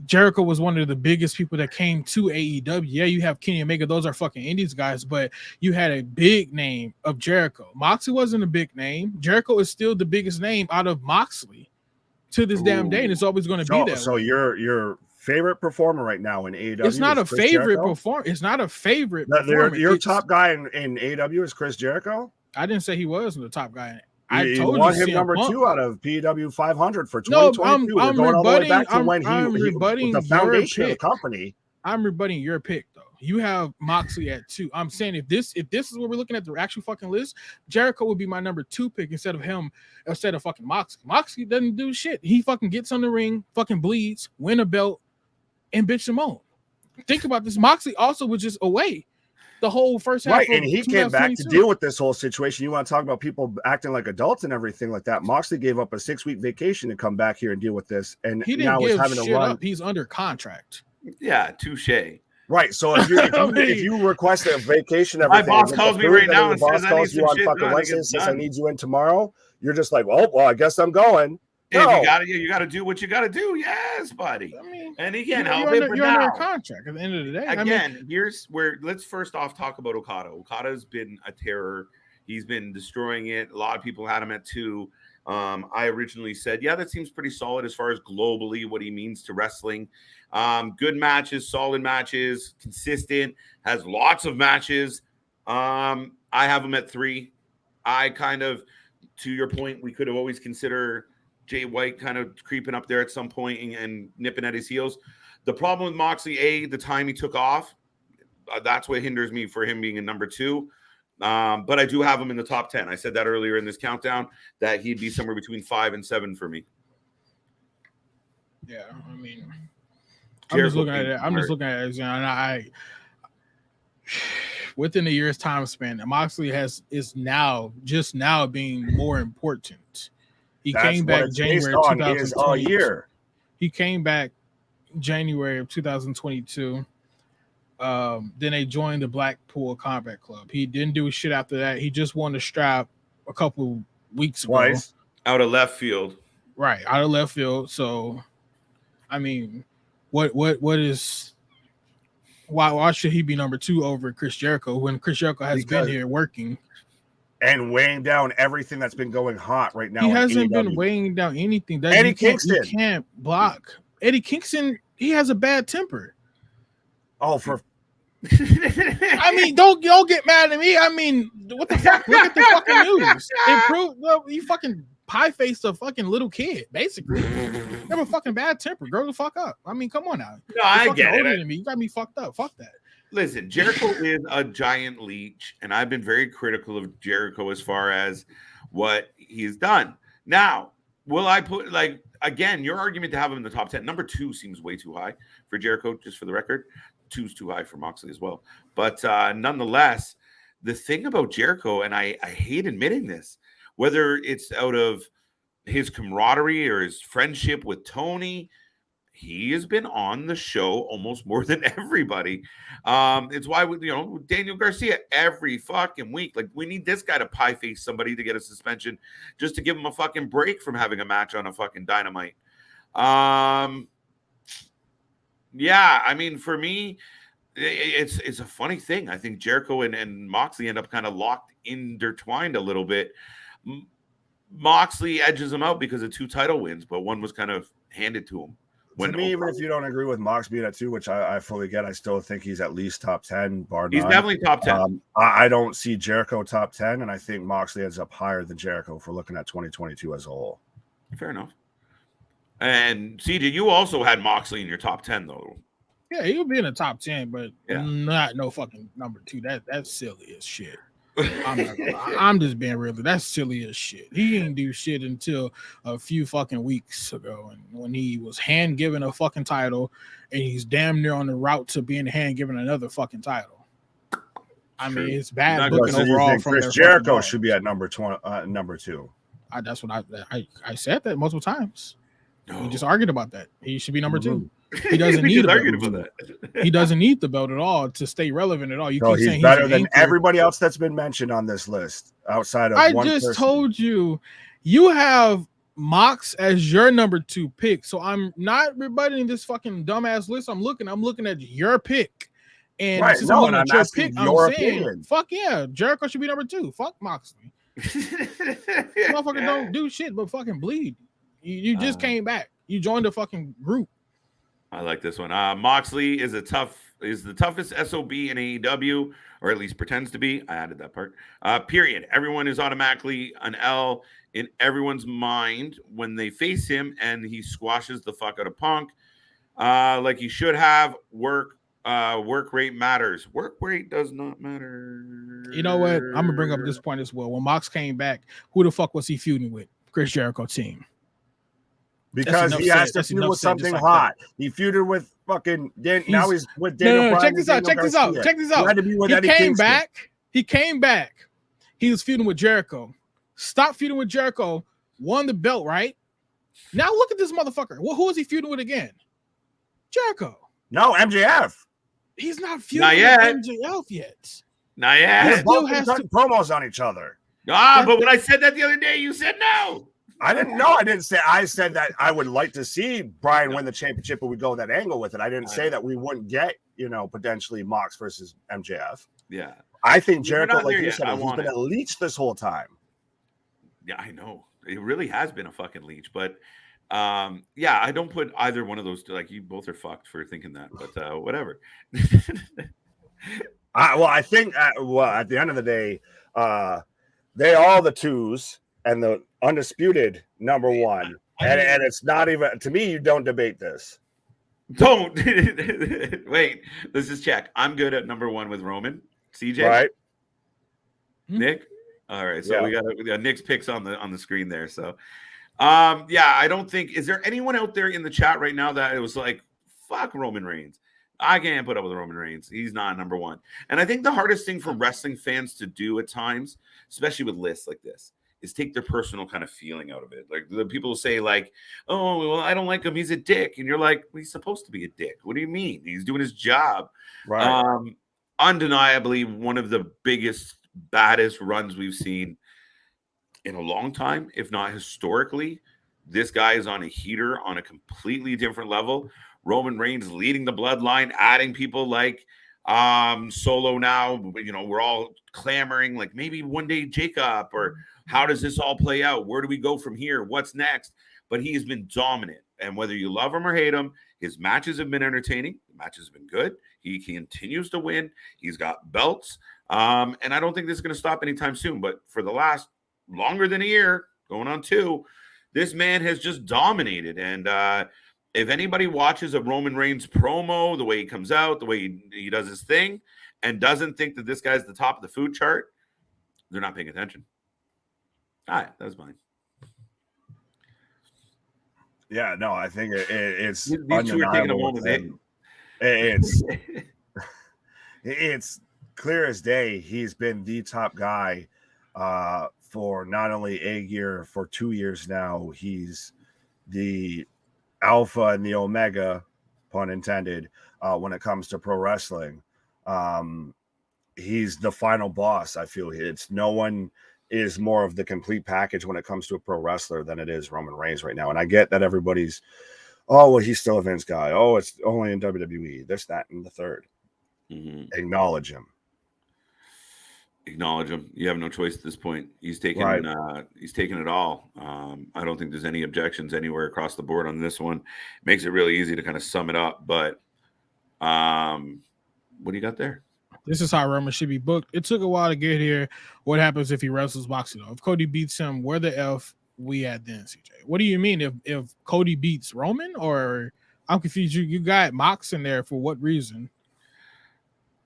Jericho was one of the biggest people that came to AEW. Yeah, you have Kenny Omega. Those are fucking indies guys, but you had a big name of Jericho. Moxley wasn't a big name. Jericho is still the biggest name out of Moxley to this damn day, and it's always going to be that. So your favorite performer right now in AEW? It's not a favorite performer. It's not a favorite. Your top guy in AEW is Chris Jericho? I didn't say he was the top guy. I told you him number 2 out of PW 500 for 2022. No, I'm going all the way back to I'm when rebutting the foundation of the company. I'm rebutting your pick though. You have Moxley at 2. I'm saying if this is what we're looking at the actual fucking list, Jericho would be my number 2 pick instead of fucking Moxley. Moxley doesn't do shit. He fucking gets on the ring, fucking bleeds, win a belt, and bitch him on. Think about this. Moxley also was just away the whole first half. Right, and he came back to deal with this whole situation. You want to talk about people acting like adults and everything like that. Moxley gave up a 6-week vacation to come back here and deal with this, and he didn't give shit up. He's under contract. Yeah, touche. Right, so if you request a vacation, my boss calls me right now and says I need some shit on fucking Wednesday, says I need you in tomorrow. You're just like, well, I guess I'm going. If you gotta do what you gotta do. Yes, buddy. I mean, and he can't help you're it. But you're under now, a contract at the end of the day. again, here's where let's first off talk about Okada. Okada's been a terror. He's been destroying it. A lot of people had him at 2. I originally said, yeah, that seems pretty solid as far as globally what he means to wrestling. Good matches, solid matches, consistent, has lots of matches. I have him at 3. I kind of, to your point, we could have always considered Jay White kind of creeping up there at some point and nipping at his heels. The problem with Moxley, the time he took off, that's what hinders me for him being in number 2. But I do have him in the top 10. I said that earlier in this countdown that he'd be somewhere between 5 and 7 for me. Yeah, I mean, Jericho I'm just looking at it. I'm just looking at it, and I within a year's time span, Moxley is now being more important. He came back January 2022. He came back January of 2022. Then they joined the Blackpool Combat Club. He didn't do shit after that. He just won the strap a couple weeks ago. Out of left field. Right, out of left field. So, I mean, what is why should he be number 2 over Chris Jericho when Chris Jericho has been here working and weighing down everything that's been going hot right now? He hasn't been weighing down anything. Eddie Kingston, you can't block Eddie Kingston. He has a bad temper. Oh, for I mean, don't get mad at me. I mean, what the fuck? Look at the fucking news. It proved you fucking pie-faced a fucking little kid, basically. You have a fucking bad temper. Grow the fuck up. I mean, come on now. No, I get it. Than me. You got me fucked up. Fuck that. Listen, Jericho is a giant leech, and I've been very critical of Jericho as far as what he's done. Now, will I put again, your argument to have him in the top 10, number 2 seems way too high for Jericho, just for the record. 2's too high for Moxley as well. But nonetheless, the thing about Jericho, and I hate admitting this, whether it's out of his camaraderie or his friendship with Tony, he has been on the show almost more than everybody. It's why, Daniel Garcia every fucking week, we need this guy to pie face somebody to get a suspension just to give him a fucking break from having a match on a fucking Dynamite. Yeah, I mean, for me, it's a funny thing. I think Jericho and Moxley end up kind of intertwined a little bit. Moxley edges him out because of 2 title wins, but one was kind of handed to him. To me, even if you don't agree with Mox being at 2, which I fully get, I still think he's at least top 10, bar none. He's definitely top 10. I don't see Jericho top 10, and I think Moxley ends up higher than Jericho for looking at 2022 as a whole. Fair enough. And CJ, you also had Moxley in your top 10, though. Yeah, he'll be in the top 10, but not no fucking number 2. That's silly as shit. I'm just being real. That's silly as shit. He didn't do shit until a few fucking weeks ago, and when he was hand given a fucking title, and he's damn near on the route to being hand given another fucking title. I mean, it's bad looking overall. From Chris Jericho should be at number 2. That's what I said that multiple times. We just argued about that. He should be number 2. He doesn't need He doesn't need the belt at all to stay relevant at all. He's better than everybody else that's been mentioned on this list outside of one person. I just told you have Mox as your number 2 pick. So I'm not rebutting this fucking dumbass list. I'm looking at your pick. And since I'm looking at your pick, I'm saying, fuck yeah, Jericho should be number 2. Fuck Moxley. Motherfucker don't do shit but fucking bleed. You just came back. You joined the fucking group. I like this one. Moxley is the toughest SOB in AEW, or at least pretends to be. I added that part. Period. Everyone is automatically an L in everyone's mind when they face him, and he squashes the fuck out of Punk, like he should have. Work rate matters. Work rate does not matter. You know what? I'm gonna bring up this point as well. When Mox came back, who the fuck was he feuding with? Chris Jericho team. Because he has to feud with something hot. He feuded with fucking now he's with Daniel Bryan. Check this out. He came back. He was feuding with Jericho. Stopped feuding with Jericho. Won the belt, right? Now look at this motherfucker. Who is he feuding with again? Jericho. No, MJF. He's not feuding with MJF yet. Not yet. He still has to promos on each other. But when I said that the other day, you said no. I didn't know. I didn't say. I said that I would like to see Brian win the championship, but we go that angle with it. I didn't say that we wouldn't get, potentially Mox versus MJF. Yeah. I think We're Jericho, not like there you yet. said, I he's want been it. a leech this whole time. Yeah, I know. It really has been a fucking leech. But yeah, I don't put either one of those two. Like, you both are fucked for thinking that. But whatever. I think, at the end of the day, they are the twos and the undisputed number one. And it's not even, to me, you don't debate this. Don't. Wait, let's just check. I'm good at number one with Roman. CJ? Right. Nick? All right. So we got Nick's picks on the screen there. So yeah, I don't think, is there anyone out there in the chat right now that it was like, fuck Roman Reigns? I can't put up with Roman Reigns. He's not number one. And I think the hardest thing for wrestling fans to do at times, especially with lists like this, is take their personal kind of feeling out of it. Like, the people say, like, oh, well, I don't like him, he's a dick. And you're like, well, he's supposed to be a dick. What do you mean? He's doing his job. Right. Undeniably one of the biggest, baddest runs we've seen in a long time, if not historically. This guy is on a heater on a completely different level. Roman Reigns leading the bloodline, adding people like Solo now. We're all clamoring, like, maybe one day Jacob, or how does this all play out? Where do we go from here? What's next? But he has been dominant. And whether you love him or hate him, his matches have been entertaining. The matches have been good. He continues to win. He's got belts. And I don't think this is going to stop anytime soon. But for the last longer than a year, going on 2, this man has just dominated. And if anybody watches a Roman Reigns promo, the way he comes out, the way he does his thing, and doesn't think that this guy's the top of the food chart, they're not paying attention. All right, that's fine. Yeah, no, I think it's These two are taking a moment. It's clear as day. He's been the top guy for not only a year, for 2 years now. He's the alpha and the omega, pun intended, when it comes to pro wrestling. He's the final boss. I feel no one is more of the complete package when it comes to a pro wrestler than it is Roman Reigns right now. And I get that everybody's, oh, well, he's still a Vince guy. Oh, it's only in WWE. This, that, and the third. Mm-hmm. Acknowledge him. Acknowledge him. You have no choice at this point. He's taken it all. I don't think there's any objections anywhere across the board on this one. Makes it really easy to kind of sum it up. But what do you got there? This is how Roman should be booked. It took a while to get here. What happens if he wrestles Moxley? If Cody beats him, where the F we at then, CJ? What do you mean if Cody beats Roman? Or I'm confused. You got Mox in there for what reason?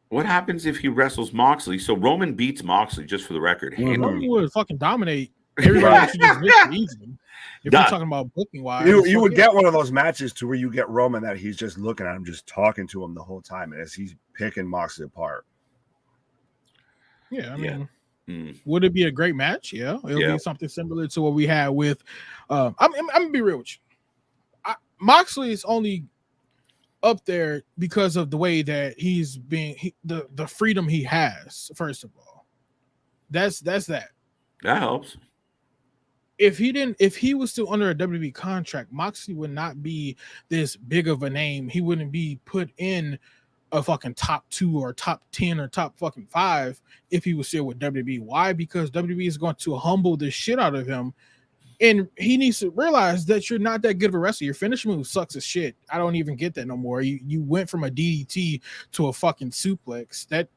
What happens if he wrestles Moxley? So Roman beats Moxley, just for the record. Roman would fucking dominate everybody. Should just miss easily. If we're talking about booking wise, you would get one of those matches to where you get Roman that he's just looking at him, just talking to him the whole time as he's picking Moxley apart. Yeah, I mean, would it be a great match? Yeah, it'll be something similar to what we had with. I'm gonna be real with you. Moxley is only up there because of the way that he's being, the freedom he has. First of all, that's that. That helps. If he was still under a WWE contract, Moxley would not be this big of a name. He wouldn't be put in a fucking top 2 or top 10 or top fucking 5 if he was still with WWE. Why? Because WWE is going to humble the shit out of him. And he needs to realize that you're not that good of a wrestler. Your finish move sucks as shit. I don't even get that no more. You went from a DDT to a fucking suplex. That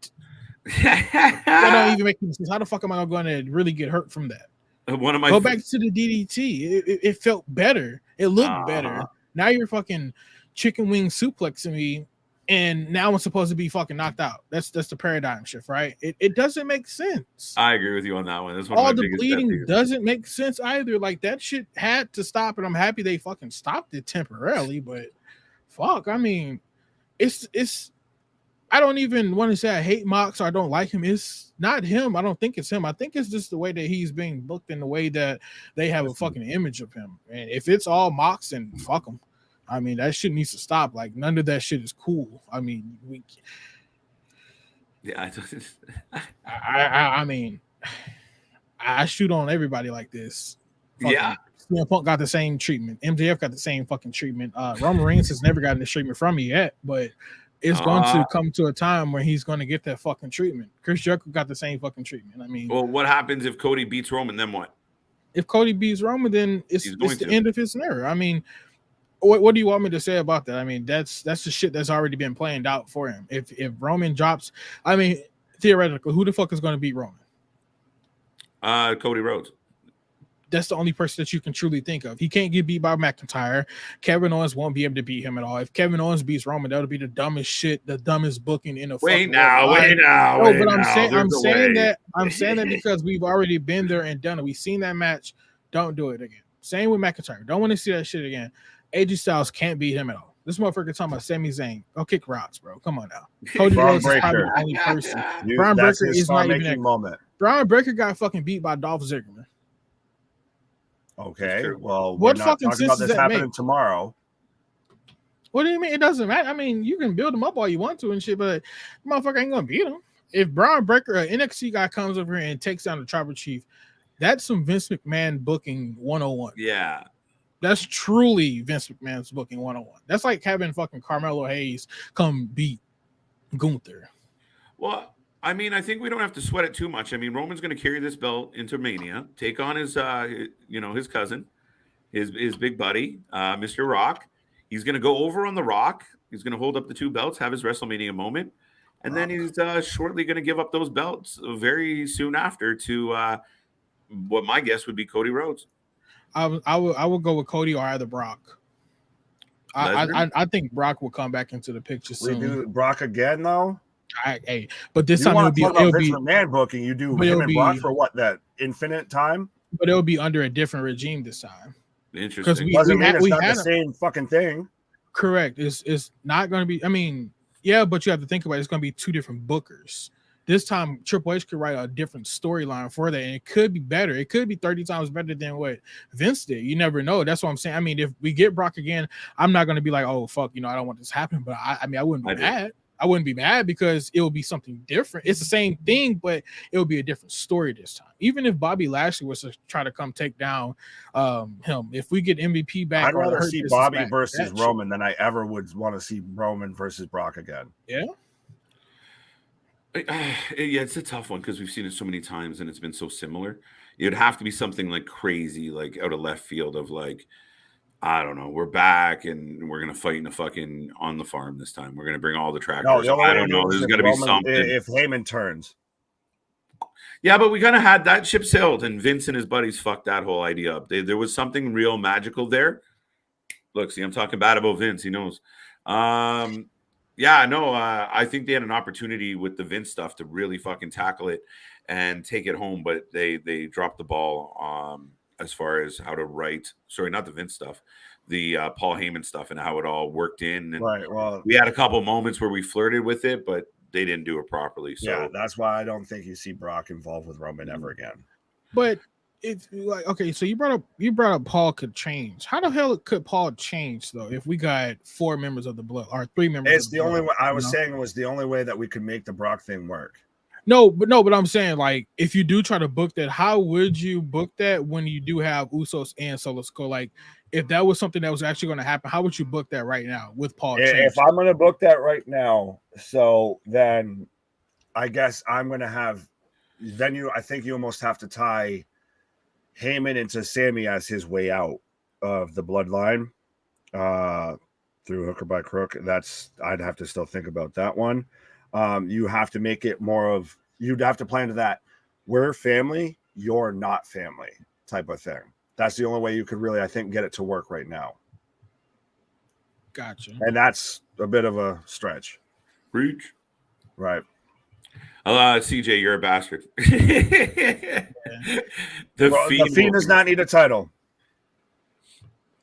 don't even make any sense. How the fuck am I going to really get hurt from that? Go back to the DDT. It felt better. It looked better. Now you're fucking chicken wing suplexing me, and now I'm supposed to be fucking knocked out. That's the paradigm shift, right? It doesn't make sense. I agree with you on that one. That's one all the bleeding doesn't make sense either. Like, that shit had to stop, and I'm happy they fucking stopped it temporarily. But fuck, I mean, it's. I don't even want to say I hate Mox or I don't like him. It's not him. I don't think it's him. I think it's just the way that he's being booked and the way that they have a fucking image of him. And if it's all Mox, then fuck him. I mean, that shit needs to stop. Like, none of that shit is cool. I mean, I mean, I shoot on everybody like this. Fucking CM Punk got the same treatment. MJF got the same fucking treatment. Roman Reigns has never gotten this treatment from me yet, but it's going to come to a time where he's going to get that fucking treatment. Chris Jericho got the same fucking treatment. I mean, well, what happens if Cody beats Roman? Then what? If Cody beats Roman, then it's the end of his era. I mean, what do you want me to say about that? I mean, that's the shit that's already been planned out for him. If Roman drops, I mean, theoretically, who the fuck is going to beat Roman? Cody Rhodes. That's the only person that you can truly think of. He can't get beat by McIntyre. Kevin Owens won't be able to beat him at all. If Kevin Owens beats Roman, that'll be the dumbest shit, the dumbest booking in the wait now. I'm saying that because we've already been there and done it. We've seen that match. Don't do it again. Same with McIntyre. Don't want to see that shit again. AJ Styles can't beat him at all. This motherfucker talking about Sami Zayn. Go kick rocks, bro. Come on now. Cody Rhodes is probably the only person. Brian Breaker is not even that moment. Brian Breaker got fucking beat by Dolph Ziggler. Okay, well, what fucking sense does that happening make? Tomorrow? What do you mean? It doesn't matter. I mean, you can build him up all you want to and shit, but motherfucker ain't gonna beat him. If Brian Breaker, an NXT guy, comes over here and takes down the Tribal Chief, that's some Vince McMahon booking 101. Yeah. That's truly Vince McMahon's booking 101. That's like having fucking Carmelo Hayes come beat Gunther. Well, I mean, I think we don't have to sweat it too much. I mean, Roman's going to carry this belt into Mania, take on his, his cousin, his big buddy, Mr. Rock. He's going to go over on the Rock. He's going to hold up the two belts, have his WrestleMania moment, and then he's shortly going to give up those belts very soon after to what my guess would be Cody Rhodes. I would go with Cody or either Brock. I think Brock will come back into the picture soon. We do Brock again though. But this time it'll be McMahon booking. You do him and Brock for what, that infinite time? But it'll be under a different regime this time. Interesting. Because it's not the same fucking thing. Correct. It's not going to be. I mean, yeah, but you have to think about it. It's going to be two different bookers. This time, Triple H could write a different storyline for that, and it could be better. It could be 30 times better than what Vince did. You never know. That's what I'm saying. I mean, if we get Brock again, I'm not going to be like, oh, fuck, I don't want this to happen. But I wouldn't be mad. I wouldn't be mad because it will be something different. It's the same thing, but it will be a different story this time. Even if Bobby Lashley was to try to come take down him, if we get MVP back, I'd rather see Bobby versus Roman than I ever would want to see Roman versus Brock again. Yeah. Yeah, it's a tough one because we've seen it so many times and it's been so similar. It'd have to be something like crazy, like out of left field of like, I don't know, we're back and we're gonna fight in the fucking on the farm this time. We're gonna bring all the tractors. No, I don't know. There's gonna be something. If Heyman turns. Yeah, but we kind of had that ship sailed, and Vince and his buddies fucked that whole idea up. There was something real magical there. Look, see, I'm talking bad about Vince. He knows. Yeah, no, I think they had an opportunity with the Vince stuff to really fucking tackle it and take it home, but they dropped the ball as far as how to write. Sorry, not the Vince stuff, the Paul Heyman stuff and how it all worked in. And right. Well, we had a couple moments where we flirted with it, but they didn't do it properly. So yeah, that's why I don't think you see Brock involved with Roman ever again. But it's like, okay, so you brought up Paul could change. How the hell could Paul change though if we got 4 members of the blood or 3 members? It's the only way I was saying was the only way that we could make the Brock thing work. No, but I'm saying, like, if you do try to book that, how would you book that when you do have Usos and Solo Sikoa? Like, if that was something that was actually going to happen, how would you book that right now with Paul? If I'm going to book that right now, so then I guess I'm going to have I think you almost have to tie Heyman into Sammy as his way out of the bloodline through hook or by crook. I'd have to still think about that one. You have to make it more of, you'd have to plan to that we're family, you're not family type of thing. That's the only way you could really, I think, get it to work right now. Gotcha. And that's a bit of a stretch. Reach. Right. CJ, you're a bastard. The Fiend does not need a title.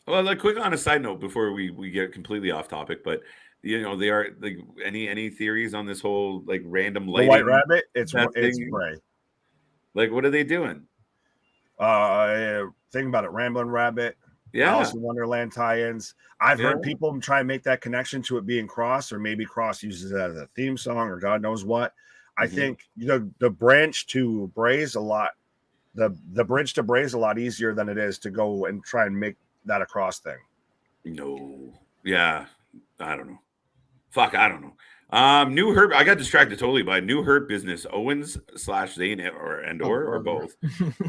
Well, like, quick on a side note before we get completely off topic, but they are like any theories on this whole like random lighting? The White Rabbit, it's gray. Like, what are they doing? Think about it, Ramblin' Rabbit. Yeah, Alice in Wonderland tie-ins. I've heard people try and make that connection to it being Cross, or maybe Cross uses it as a theme song, or God knows what. I think the branch to Bray's a lot The bridge to Bray is a lot easier than it is to go and try and make that a cross thing. No. Yeah. I don't know. Fuck, I don't know. New Hurt. I got distracted totally by new Hurt Business. Owens / Zayn or both.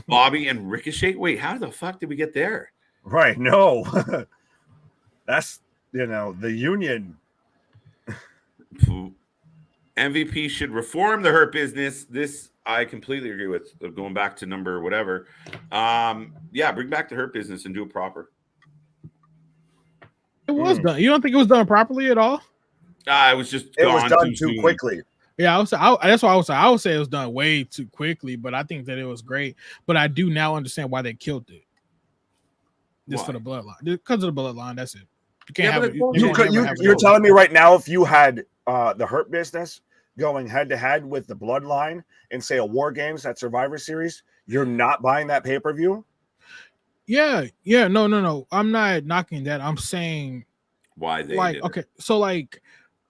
Bobby and Ricochet. Wait, how the fuck did we get there? Right. No. That's, the union. MVP should reform the Hurt Business. This I completely agree with. Going back to number whatever. Yeah, bring back the Hurt Business and do it proper. It was done. You don't think it was done properly at all? It was done too quickly. Yeah, that's why I would say it was done way too quickly, but I think that it was great. But I do now understand why they killed it. Just for the bloodline. Because of the bloodline, that's it. You can't you're telling me right now, if you had the Hurt Business going head to head with the bloodline in, say, a War Games at Survivor Series, you're not buying that pay-per-view? Yeah, no. I'm not knocking that. I'm saying why they like, okay, so like,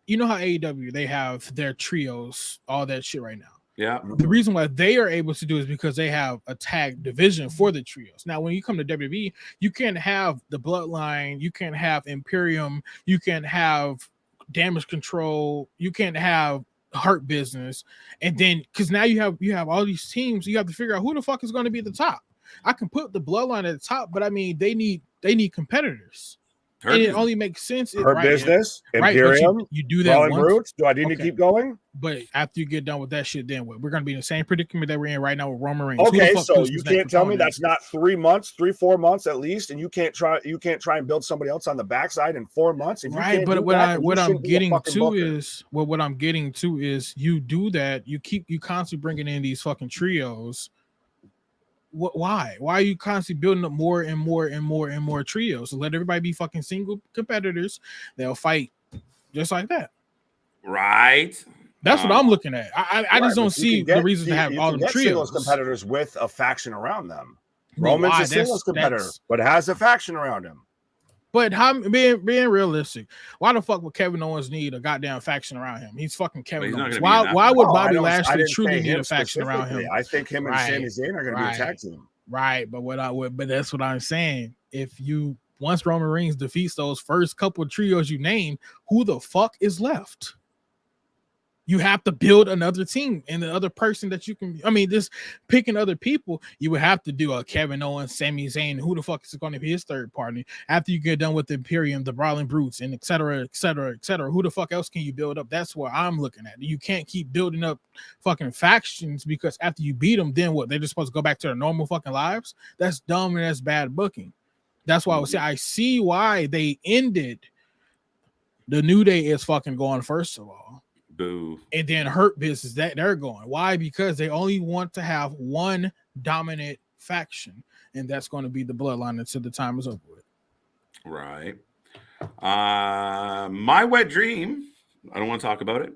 you know how AEW, they have their trios, all that shit right now. Yeah. The reason why they are able to do is because they have a tag division for the trios. Now, when you come to WWE, you can't have the Bloodline, you can't have Imperium, you can't have Damage Control, you can't have Hurt Business, and then because now you have all these teams, you have to figure out who the fuck is going to be at the top. I can put the Bloodline at the top, but I mean they need competitors. And it only makes sense. Hurt Business, Imperium, you do that once. Roots. Do I need to keep going? But after you get done with that shit, then what? We're going to be in the same predicament that we're in right now with Roman Reigns. Okay, so you can't tell me that's not 3 months, 4 months at least, and you can't try and build somebody else on the backside in 4 months. Right, but what I'm getting to is you do that. You constantly bringing in these fucking trios. Why? Why are you constantly building up more and more trios? So let everybody be fucking single competitors. They'll fight just like that. Right. That's what I'm looking at. I just don't see the reason to have all the trios. Singles competitors with a faction around them. Roman's a singles competitor, but has a faction around him. But how being realistic, why the fuck would Kevin Owens need a goddamn faction around him? He's fucking Kevin Owens. Why would Bobby Lashley truly need a faction around him? I think him and Sami Zayn are going to be a tag team. Right, but that's what I'm saying. Once Roman Reigns defeats those first couple of trios you name, who the fuck is left? You have to build another team and the other person that you can. I mean, just picking other people, you would have to do a Kevin Owens, Sami Zayn. Who the fuck is going to be his third partner after you get done with the Imperium, the Brawling Brutes, and et cetera, et cetera, et cetera? Who the fuck else can you build up? That's what I'm looking at. You can't keep building up fucking factions because after you beat them, then what? They're just supposed to go back to their normal fucking lives? That's dumb and that's bad booking. That's why I would say I see why they ended. The New Day is fucking going first of all. Boo. And then Hurt Business that they're going. Why? Because they only want to have one dominant faction, and that's going to be the Bloodline until the time is over with. Right. My wet dream, I don't want to talk about it,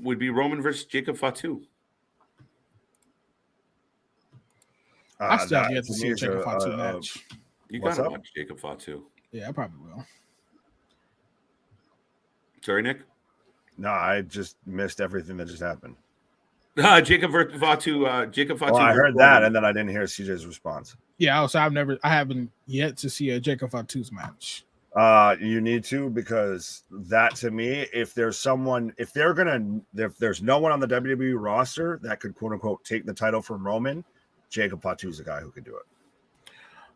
would be Roman versus Jacob Fatu. I still have yet to see a Jacob Fatu match. You gotta watch Jacob Fatu. Yeah, I probably will. Sorry, Nick? No, I just missed everything that just happened. Jacob Fatu. Well, I heard that, and then I didn't hear CJ's response. Yeah, I haven't yet to see a Jacob Fatu's match. You need to, because that, to me, if there's no one on the WWE roster that could quote unquote take the title from Roman, Jacob Fatu is the guy who could do it.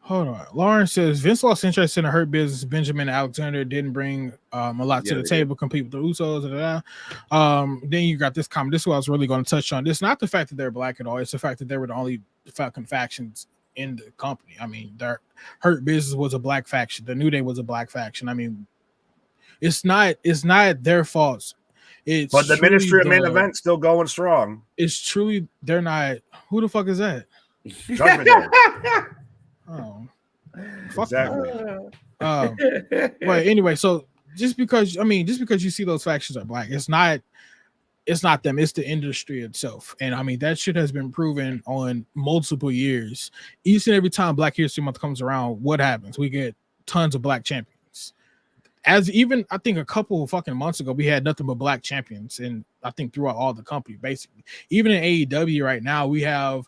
Hold on. Lauren says Vince lost interest in the Hurt Business. Benjamin Alexander didn't bring a lot to the table, compete with the Usos. Then you got this comment. This is what I was really going to touch on. It's not the fact that they're black at all. It's the fact that they were the only fucking factions in the company. I mean, their Hurt Business was a black faction. The New Day was a black faction. I mean, it's not their faults. But the Ministry of Main Event still going strong. It's truly they're not. Who the fuck is that? Judgment Day. Oh, exactly. But anyway, so just because you see those factions are black, it's not them, it's the industry itself. And I mean, that shit has been proven on multiple years. Each and every time Black History Month comes around, what happens? We get tons of black champions. As even I think a couple of fucking months ago, we had nothing but black champions, and I think throughout all the company, basically. Even in AEW right now, we have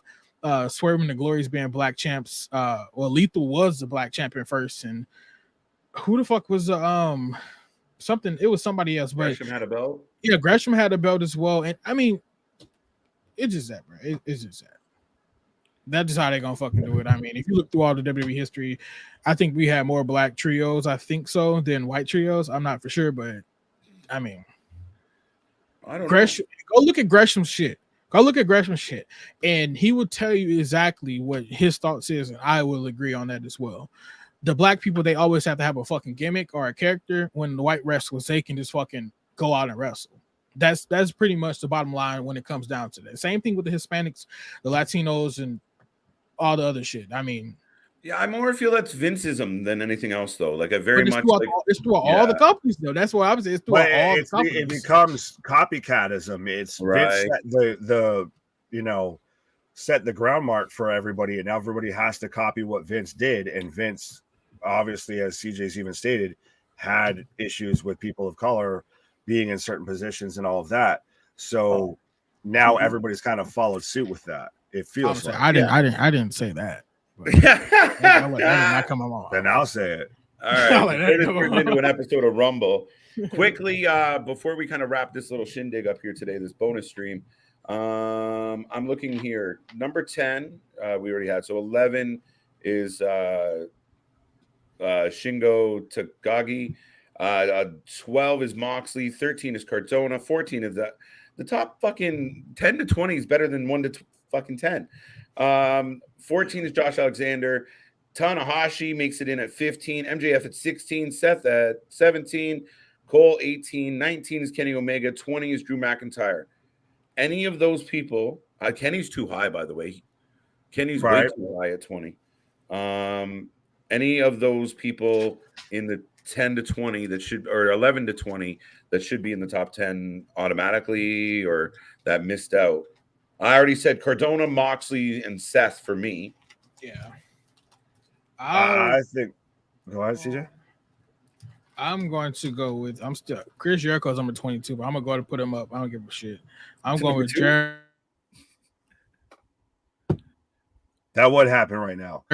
Swerve and the Glories being black champs. Well, Lethal was the black champion first, and who the fuck was something? It was somebody else, but Gresham had a belt. Yeah, Gresham had a belt as well, and I mean, it's just that, bro. It's just that. That's just how they're gonna fucking do it. I mean, if you look through all the WWE history, I think we had more black trios, I think so, than white trios. I'm not for sure, but I mean, I don't Gresham, go look at Gresham's shit. Go look at Gresham's shit, and he will tell you exactly what his thoughts is, and I will agree on that as well. The black people, they always have to have a fucking gimmick or a character. When the white wrestlers, they can just fucking go out and wrestle. That's pretty much the bottom line when it comes down to that. Same thing with the Hispanics, the Latinos, and all the other shit. I mean, Yeah, I more feel that's Vinceism than anything else, though. Like, I very much throughout, like it's throughout all the companies, though. That's what I was saying. It's throughout all the companies. It becomes copycatism. It's Right. Vince set the you know, set the groundwork for everybody, and now everybody has to copy what Vince did. And Vince, obviously, as CJ's even stated, had issues with people of color being in certain positions and all of that. So now everybody's kind of followed suit with that. It feels like I didn't say that. That did not come along. Then I'll say it. All right, this turns into an episode of Rumble. Quickly, before we kind of wrap this little shindig up here today, this bonus stream, I'm looking here. Number 10, we already had. So 11 is Shingo Takagi. 12 is Moxley. 13 is Cardona. 14 is the top fucking 10 to 20 is better than 1 to fucking 10. 14 is Josh Alexander. Tanahashi makes it in at 15. MJF at 16. Seth at 17. Cole 18. 19 is Kenny Omega. 20 is Drew McIntyre. Any of those people, Kenny's too high, by the way. Kenny's way too high at 20. Any of those people in the 10 to 20 that should, or 11 to 20 that should be in the top 10 automatically, or that missed out. I already said Cardona, Moxley, and Seth for me. Yeah. I think. Go ahead, CJ. I'm going to go with. I'm still Chris Jericho's number 22, but I'm gonna go to put him up. I don't give a shit. I'm going with Jericho. That would happen right now.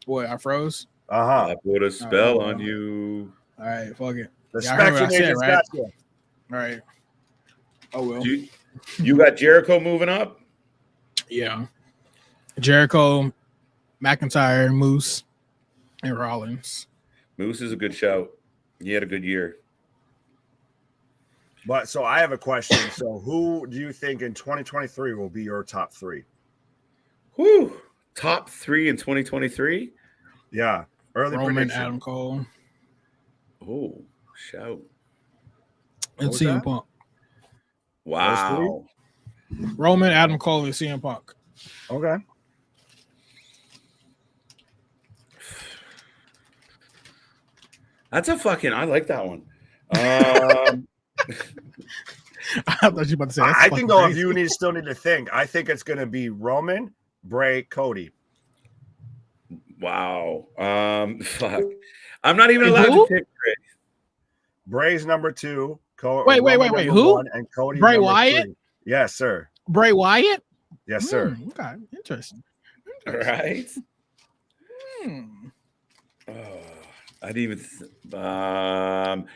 Boy, I froze. I put a spell on you. All right, fuck it. The speculation got you. All right. Oh well. You got Jericho moving up? Yeah. Jericho, McIntyre, Moose, and Rollins. Moose is a good shout. He had a good year. But so I have a question. So who do you think in 2023 will be your top 3? Whew. Top 3 in 2023? Yeah. Early Roman, prediction. Adam Cole. Oh, shout. And CM Punk. Wow. Roman, Adam Cole, and CM Punk. Okay. That's a fucking, I like that one. I thought you were about to say I think though, if you still need to think, I think it's going to be Roman, Bray, Cody. Wow. Fuck. I'm not even allowed to pick Bray. Bray's number 2. Wait. Who? And Cody. Bray Wyatt? 3. Yes, sir. Bray Wyatt? Yes, sir. Okay. Interesting. Right? I didn't even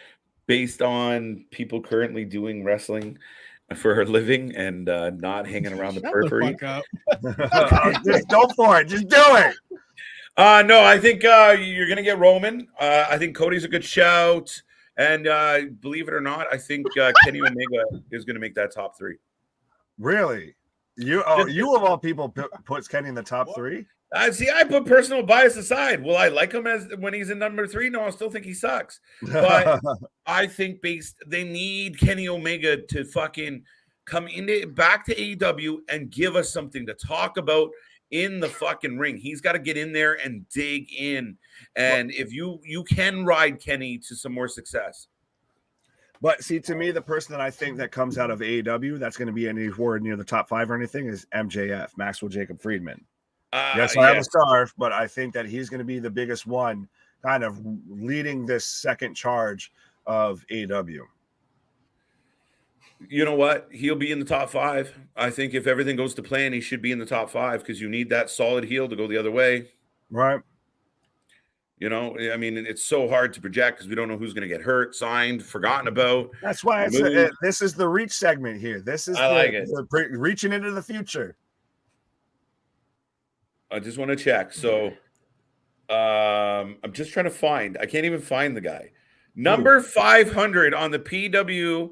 based on people currently doing wrestling for a living and not hanging around the periphery. Just go for it. Just do it. No, I think you're gonna get Roman. I think Cody's a good shout, and believe it or not, I think Kenny Omega is gonna make that top 3. Really? You of all people puts Kenny in the top 3? See, I put personal bias aside. Will I like him as when he's in number 3? No, I still think he sucks. But I think they need Kenny Omega to fucking come back to AEW and give us something to talk about in the fucking ring. He's got to get in there and dig in. And if you can ride Kenny to some more success. But see, to me, the person that I think that comes out of AEW that's going to be anywhere near the top 5 or anything is MJF, Maxwell Jacob Friedman. Yes, I have a scarf, but I think that he's going to be the biggest one kind of leading this second charge of AEW. You know what? He'll be in the top 5. I think if everything goes to plan, he should be in the top 5 because you need that solid heel to go the other way. Right. You know, I mean, it's so hard to project because we don't know who's going to get hurt, signed, forgotten about. That's why this is the reach segment here. This is reaching into the future. I just want to check. So I'm just trying to find. I can't even find the guy. Number 500 on the PW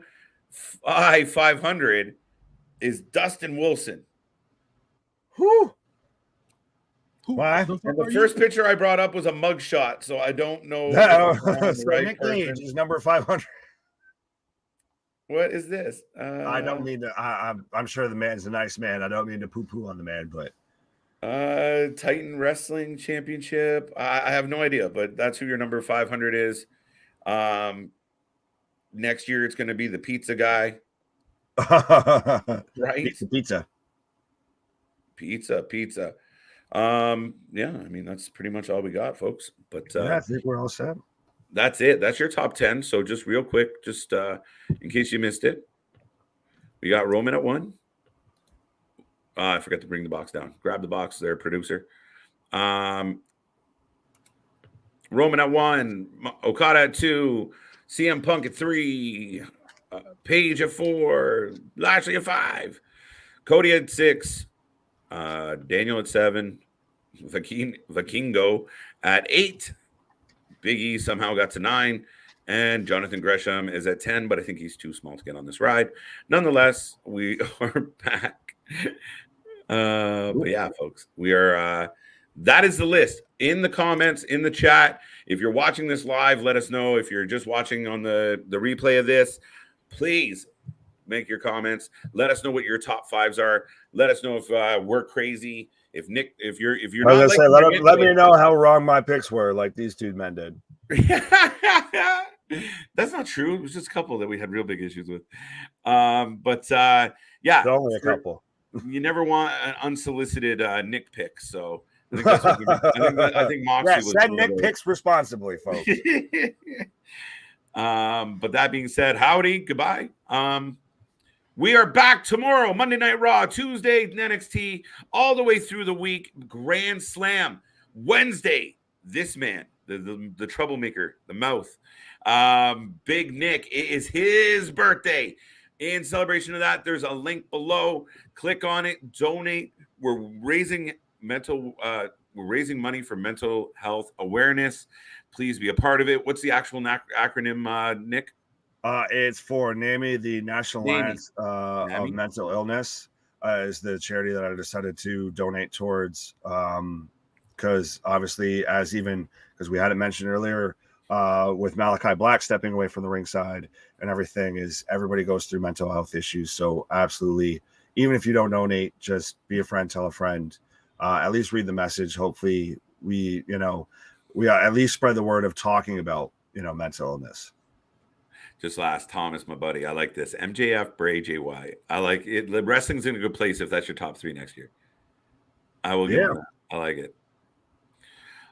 500 is Dustin Wilson. Who? Why? And the first picture I brought up was a mugshot, so I don't know. So Nick Gage is number 500. What is this? I don't mean to. I'm sure the man's a nice man. I don't mean to poo-poo on the man, but Titan Wrestling Championship. I have no idea, but that's who your number 500 is. Next year it's going to be the pizza guy, right? Pizza. Yeah, I mean that's pretty much all we got, folks. But yeah, I think we're all set. That's it. That's your top 10. So just real quick, just in case you missed it, we got Roman at 1. I forgot to bring the box down. Grab the box there, producer. Roman at 1, Okada at 2, CM Punk at 3, Paige at 4, Lashley at 5, Cody at 6, Daniel at 7, Vikingo at 8, Big E somehow got to 9, and Jonathan Gresham is at 10, but I think he's too small to get on this ride. Nonetheless, we are back. But yeah, folks, we are that is the list. In the comments, in the chat, if you're watching this live, let us know. If you're just watching on the replay of this, please make your comments. Let us know what your top 5s are. Let us know if we're crazy. If Nick, if you're not, let me know how wrong my picks were, like these two men did. That's not true. It was just a couple that we had real big issues with. But yeah, only a couple. You never want an unsolicited Nick pick. So I think that's what I think Moxley was. Send Nick picks responsibly, folks. But that being said, howdy, goodbye. We are back tomorrow, Monday Night Raw, Tuesday, NXT, all the way through the week, Grand Slam. Wednesday, this man, the troublemaker, the mouth, Big Nick, it is his birthday. In celebration of that, there's a link below. Click on it, donate. We're raising money for mental health awareness. Please be a part of it. What's the actual acronym, Nick? It's for NAMI, the National Alliance of Mental Illness, is the charity that I decided to donate towards. Because obviously, because we had it mentioned earlier, with Malachi Black stepping away from the ringside and everything, is everybody goes through mental health issues. So absolutely, even if you don't donate, just be a friend, tell a friend, at least read the message. Hopefully we at least spread the word of talking about, mental illness. Just last, Thomas, my buddy. I like this. MJF, Bray, JY. I like it. The wrestling's in a good place if that's your top 3 next year. I will give you that. I like it.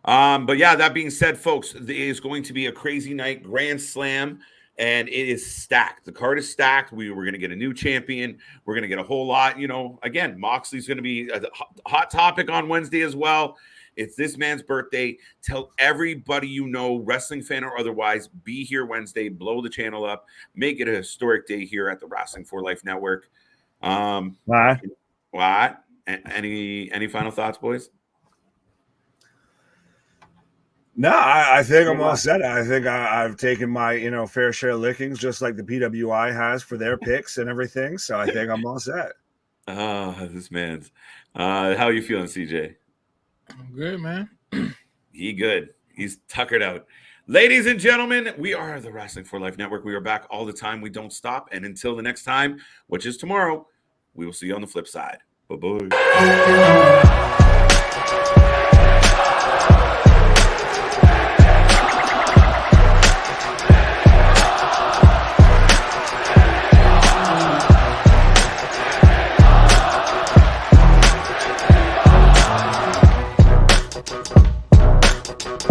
But yeah, that being said, folks, it is going to be a crazy night, Grand Slam, and it is stacked. The card is stacked. We're going to get a new champion. We're going to get a whole lot. Again, Moxley's going to be a hot topic on Wednesday as well. It's this man's birthday. Tell everybody wrestling fan or otherwise, be here Wednesday. Blow the channel up. Make it a historic day here at the Wrestling for Life Network. What? Any final thoughts, boys? No, I think I'm all set. I think I've taken my fair share of lickings, just like the PWI has for their picks and everything. So I think I'm all set. This man's. How are you feeling, CJ? I'm good, man. He good. He's tuckered out. Ladies and gentlemen, we are the Wrestling for Life Network. We are back all the time. We don't stop. And until the next time, which is tomorrow, we will see you on the flip side. Bye-bye.